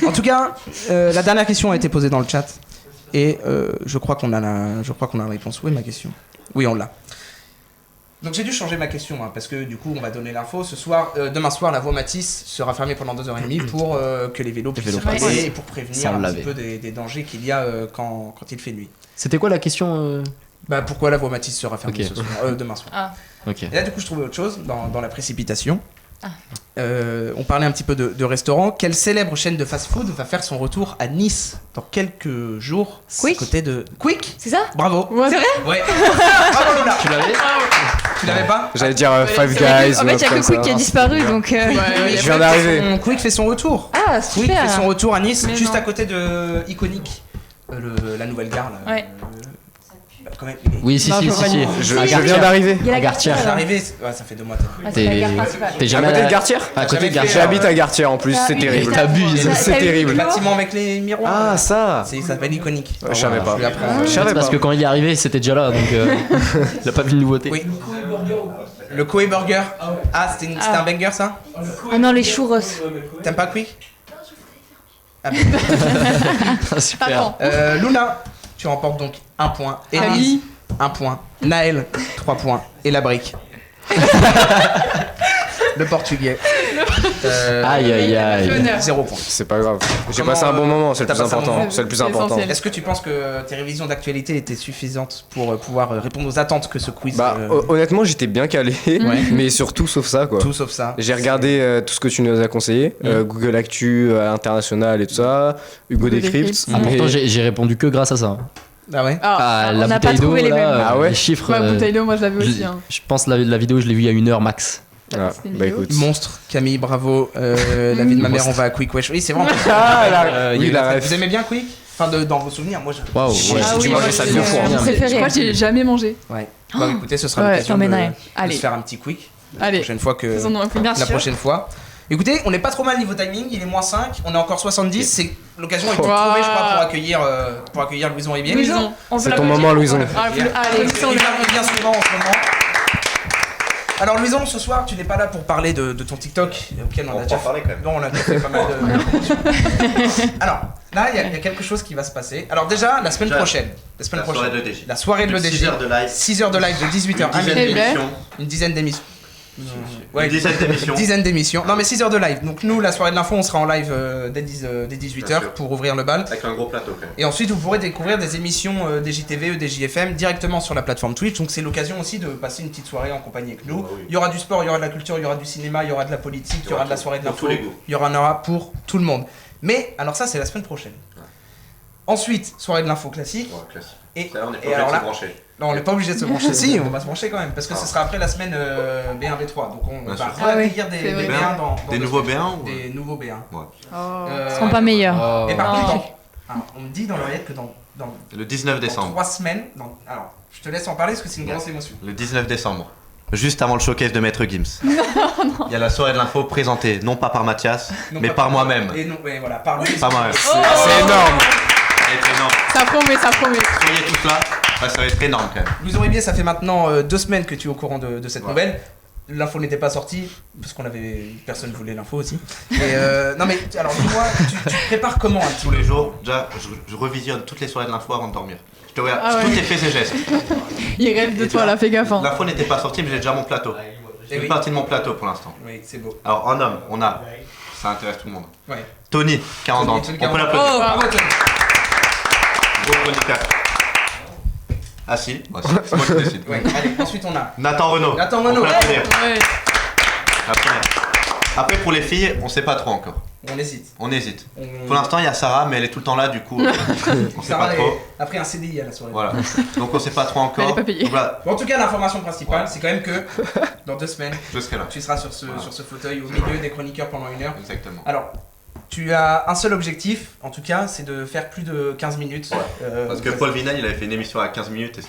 En tout cas, la dernière question a été posée dans le chat et je crois qu'on a la réponse. Où est ma question? Oui, on l'a. Donc j'ai dû changer ma question parce que du coup on va donner l'info ce soir. Demain soir la voie Matisse sera fermée pendant 2h30 pour que les vélos puissent vélos passer passent. et pour prévenir Ça, on un petit l'avait. peu des dangers qu'il y a quand il fait nuit. C'était quoi la question Bah pourquoi la voie Matisse sera fermée Ok. ce soir, demain soir. Ok. Et là du coup je trouvais autre chose dans la précipitation. On parlait un petit peu de restaurant. Quelle célèbre chaîne de fast-food va faire son retour à Nice dans quelques jours? Quick. À côté de Quick. C'est ça? Bravo. Ouais, c'est vrai. Ouais. Bravo Lola. Tu l'avais Tu l'avais pas? J'allais dire Five c'est Guys. En fait, il y a que Quick qui a disparu, donc. Je viens d'arriver. Quick fait son retour. Ah, Quick fait son super. retour à Nice, Mais juste non. à côté de Iconic, la nouvelle gare. Là, Ouais. quand même, Oui, si, Non, si, je si, vois si. pas. Je À viens Gartière. d'arriver. Il y a la Gartière. Gartière. c'est arrivé, ouais, ça fait 2 mois. Ah, c'est la gare principale. T'es À jamais côté de allé- Gartière À côté de Jamais fait, Gartière. J'habite à Gartière en plus, Ah, c'est oui, terrible. mais T'abuses. t'as- C'est t'as vu terrible. Le le bâtiment avec les miroirs. Ah, ça. Ça s'appelle Iconic. Je savais pas. Je lui apprends. Je savais Parce pas. que quand il est arrivé, c'était déjà là, donc il a pas vu de nouveauté. Oui. Le Koei Burger. Ah, c'était un banger ça? Ah non, les churros. T'aimes pas Quick? Ah, Super. Luna, tu remportes donc 1 point. Élise, Camille. 1 point. Naël, 3 points. Et la brique. Le portugais. Aïe, aïe, aïe. 0 point. C'est pas grave. J'ai Comment, passé un bon moment, c'est le t'as plus passé un bon important. moment. C'est le plus C'est important. essentiel. Est-ce que tu penses que tes révisions d'actualité étaient suffisantes pour pouvoir répondre aux attentes que ce quiz Bah, honnêtement, j'étais bien calé, Ouais. mais surtout sauf ça, quoi. tout sauf ça. J'ai regardé tout ce que tu nous as conseillé, Google Actu, International et tout ça, Hugo Hugo Décrypte. Décrypte. Ah, mais- pourtant, j'ai répondu que grâce à ça. Ah ouais. Ah, on la n'a pas bouteille d'eau, trouvé les mêmes. là, Ah ouais les chiffres. Ma bouteille d'eau, moi je l'avais je, aussi. Hein. je pense la vidéo, je l'ai vue il y a 1 heure max. Ah, C'était une bah vidéo. écoute. Monstre, Camille, bravo. La vie de ma mère, on va à Quick Wesh. Oui, c'est vrai. Ah, là, Il y a oui, eu la la fête. ref. Vous aimez bien Quick? Enfin, dans vos souvenirs, moi je. Waouh, ouais. Ah oui, tu moi, mangeais ça c'est deux mon fois. Bien, préféré. Je crois que j'ai jamais mangé. Ouais. Bah écoutez, ce sera Ouais, l'occasion t'emmènerai. de Allez. se faire un petit Quick. La Allez, prochaine fois que. faisons-nous un peu bien La prochaine fois. Écoutez, on n'est pas trop mal niveau timing, il est -5, on est encore 70, c'est l'occasion est toute Wow. trouvée, je crois, pour accueillir Louison Ribier. Louison, On C'est peut ton l'applaudir. moment, Louison. Ah, Il allez, vient souvent en ce moment. Alors Louison, ce soir, tu n'es pas là pour parler de ton TikTok, auquel on a déjà parler quand même. Non, on a déjà fait pas mal de promotions. Alors, là, il y a quelque chose qui va se passer. Alors déjà, la semaine prochaine. Soirée de l'EDJ. La soirée de l'EDJ. 6 heures de live. 6 heures de live de 18h à minuit. Une dizaine d'émissions. Une dizaine d'émissions. Dizaine d'émissions. Non mais 6 heures de live. Donc nous, la soirée de l'info, on sera en live dès 18h pour ouvrir le bal. Avec un gros plateau quand même. Et ensuite, vous pourrez découvrir des émissions des JTV, des JFM directement sur la plateforme Twitch. Donc c'est l'occasion aussi de passer une petite soirée en compagnie avec nous. Bah oui. Il y aura du sport, il y aura de la culture, il y aura du cinéma, il y aura de la politique, il y aura de la soirée de pour l'info. tous les goûts. Il y en aura pour tout le monde. Mais alors ça, c'est la semaine prochaine. Ouais. Ensuite, soirée de l'info classique. Ouais, classique. Et, Ça, on n'est pas et alors obligé de là, se brancher. non, on n'est pas obligé de se brancher. Si, on va se brancher quand même, parce que ce sera après la semaine B1, B3. Donc on Bien va sûr. réaccueillir des c'est vrai. B1 dans Des deux nouveaux semaines. B1 ou... Des nouveaux B1. Ils seront pas meilleurs. Et par Oh. contre, on me dit dans l'oreillette que dans Le 19 décembre. 3 semaines, alors je te laisse en parler parce que c'est une grosse émotion. Le 19 décembre. Juste avant le showcase de Maître Gims. Il y a la soirée de l'info présentée, non pas par Mathias, Non, mais pas par moi-même. Et non, ouais, voilà, par lui. Par moi-même. C'est énorme. Ça va être énorme. Ça promet, ça promet. Soyez tous là, ça va être énorme quand même. Louison Ribier, ça fait maintenant 2 semaines que tu es au courant de cette Ouais. nouvelle. L'info n'était pas sortie, parce qu'on avait. Personne voulait l'info aussi. Et non mais, alors dis-moi, tu prépares comment un petit Tous les jours, déjà, je revisionne toutes les soirées de l'info avant de dormir. Je te regarde Ah ouais. tous tes faits et gestes. Il rêve de Et toi toi là, fais gaffe. Hein. L'info n'était pas sortie, mais j'ai déjà mon plateau. Eh Une oui. partie de mon plateau pour l'instant. Oui, c'est beau. Alors en homme, on a, ça intéresse tout le monde. Ouais. Tony, 40 ans. Tony, On peut 40 ans. l'applaudir. Oh, bravo Tony. Gros chroniqueur. Ah si, ouais, c'est moi qui décide. Ouais, allez, ensuite on a. Nathan Renaud. Nathan On Renaud. peut l'applaudir. Ouais. La première. Après pour les filles, on sait pas trop encore. On hésite. On hésite. On- Pour l'instant, il y a Sarah, mais elle est tout le temps là, du coup, on sait Sarah pas trop. a pris un CDI à la soirée. Voilà. Donc on sait pas trop encore. Elle est pas payée. Donc voilà, Bon, en tout cas, l'information principale, c'est quand même que dans 2 semaines, je serai là. tu seras sur ce fauteuil au milieu des chroniqueurs pendant 1 heure. Exactement. Alors, tu as un seul objectif, en tout cas, c'est de faire plus de 15 minutes. Parce que Paul Vinal, il avait fait une émission à 15 minutes et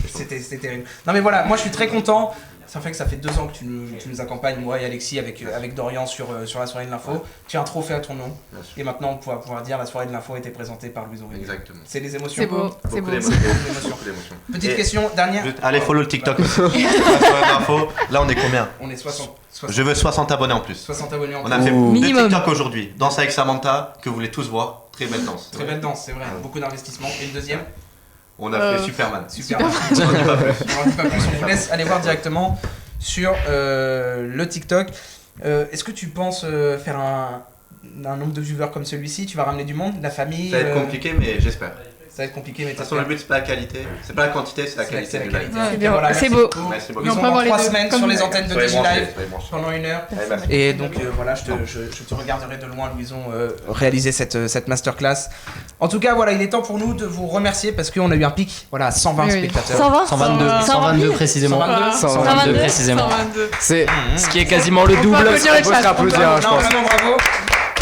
c'était C'était terrible. Non mais voilà, moi je suis très content. Ça fait que ça fait 2 ans que tu nous accompagnes, moi et Alexis, avec Dorian sur la soirée de l'info. Ouais. Tu as un trophée à ton nom. Bien sûr. Et maintenant, on va pouvoir dire la soirée de l'info a été présentée par Louison Ribier. Exactement. C'est les émotions. C'est beau, c'est Beaucoup beau. d'émotions. Émotions. Beaucoup d'émotions. Petite Et question, dernière. juste, allez, follow le TikTok. La soirée d'info, là on est combien? On est 60 Je veux 60 abonnés en plus. 60 abonnés en On a plus. fait Minimum. deux TikTok aujourd'hui. Danse avec Samantha, que vous voulez tous voir. Très belle danse. Très belle danse, c'est vrai. Beaucoup d'investissement. Et le deuxième On a fait Superman. Super. On n'en dit pas plus. On n'en dit pas plus. On vous laisse aller voir directement sur le TikTok. Est-ce que tu penses faire un nombre de viewers comme celui-ci? Tu vas ramener du monde, de la famille? Ça va être compliqué, mais j'espère. Ça va être compliqué, mais De toute façon, le but c'est pas la qualité, c'est pas la quantité, c'est la qualité du live. Ouais, Et voilà, c'est merci beau. beaucoup. Merci beaucoup. Ils on sont peut avoir dans les 3 deux, semaines comme sur vous les voulez. antennes de Soyez Digi branchés, Live soyez branchés. pendant 1 heure. Allez, merci. Et donc voilà, je te regarderai de loin, Louison, réaliser cette masterclass. En tout cas, voilà, il est temps pour nous de vous remercier parce qu'on a eu un pic, voilà, à 120 Oui, oui. spectateurs. 120 122 précisément. 122. 122 précisément. 122. C'est. Ce qui est quasiment le On peut double. applaudir le On peut chat. se applaudir, hein, je Non, pense. vraiment bravo.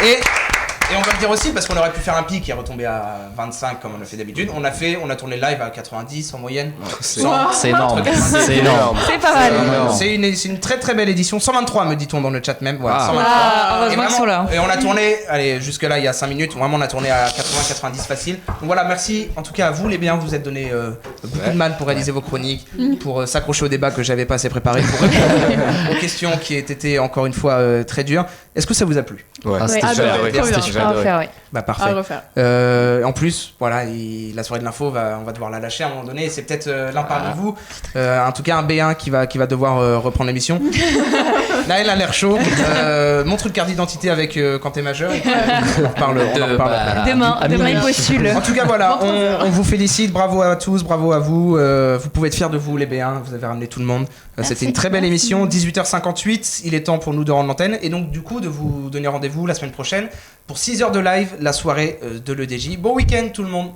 Et on va le dire aussi parce qu'on aurait pu faire un pic qui est retombé à 25 comme on a fait d'habitude. On a tourné live à 90 en moyenne. C'est- 100. C'est énorme. C'est énorme. C'est pas mal. énorme. C'est une très très belle édition. 123 me dit-on dans le chat même. Voilà, Ah. 123. Ah, heureusement Et qu'ils vraiment- sont là. Et on a tourné, allez, jusque là il y a 5 minutes, vraiment on a tourné à 80-90 facile. Donc voilà, merci en tout cas à vous les biens, vous vous êtes donné beaucoup de mal pour réaliser vos chroniques, pour s'accrocher au débat que j'avais pas assez préparé, pour répondre aux questions qui étaient encore une fois très dures. Est-ce que ça vous a plu? Ouais, Ah, c'était Ah, j'ai bah, adoré. trop bien. J'ai À adoré. refaire, oui. Bah À parfait. refaire. En plus, voilà, la soirée de l'info, on va devoir la lâcher à un moment donné. Et c'est peut-être l'un parmi vous, en tout cas un B1 qui va devoir reprendre l'émission. Là, il a l'air chaud. Montre une carte d'identité avec quand t'es majeur. On en reparle. Après. Demain, il postule. En tout cas, voilà, on vous félicite. Bravo à tous, bravo à vous. Vous pouvez être fiers de vous, les B1. Vous avez ramené tout le monde. C'était une très belle émission. 18h58. Il est temps pour nous de rendre l'antenne. Et donc, du coup, de vous donner rendez-vous la semaine prochaine pour 6 heures de live, la soirée de l'EDJ. Bon week-end, tout le monde.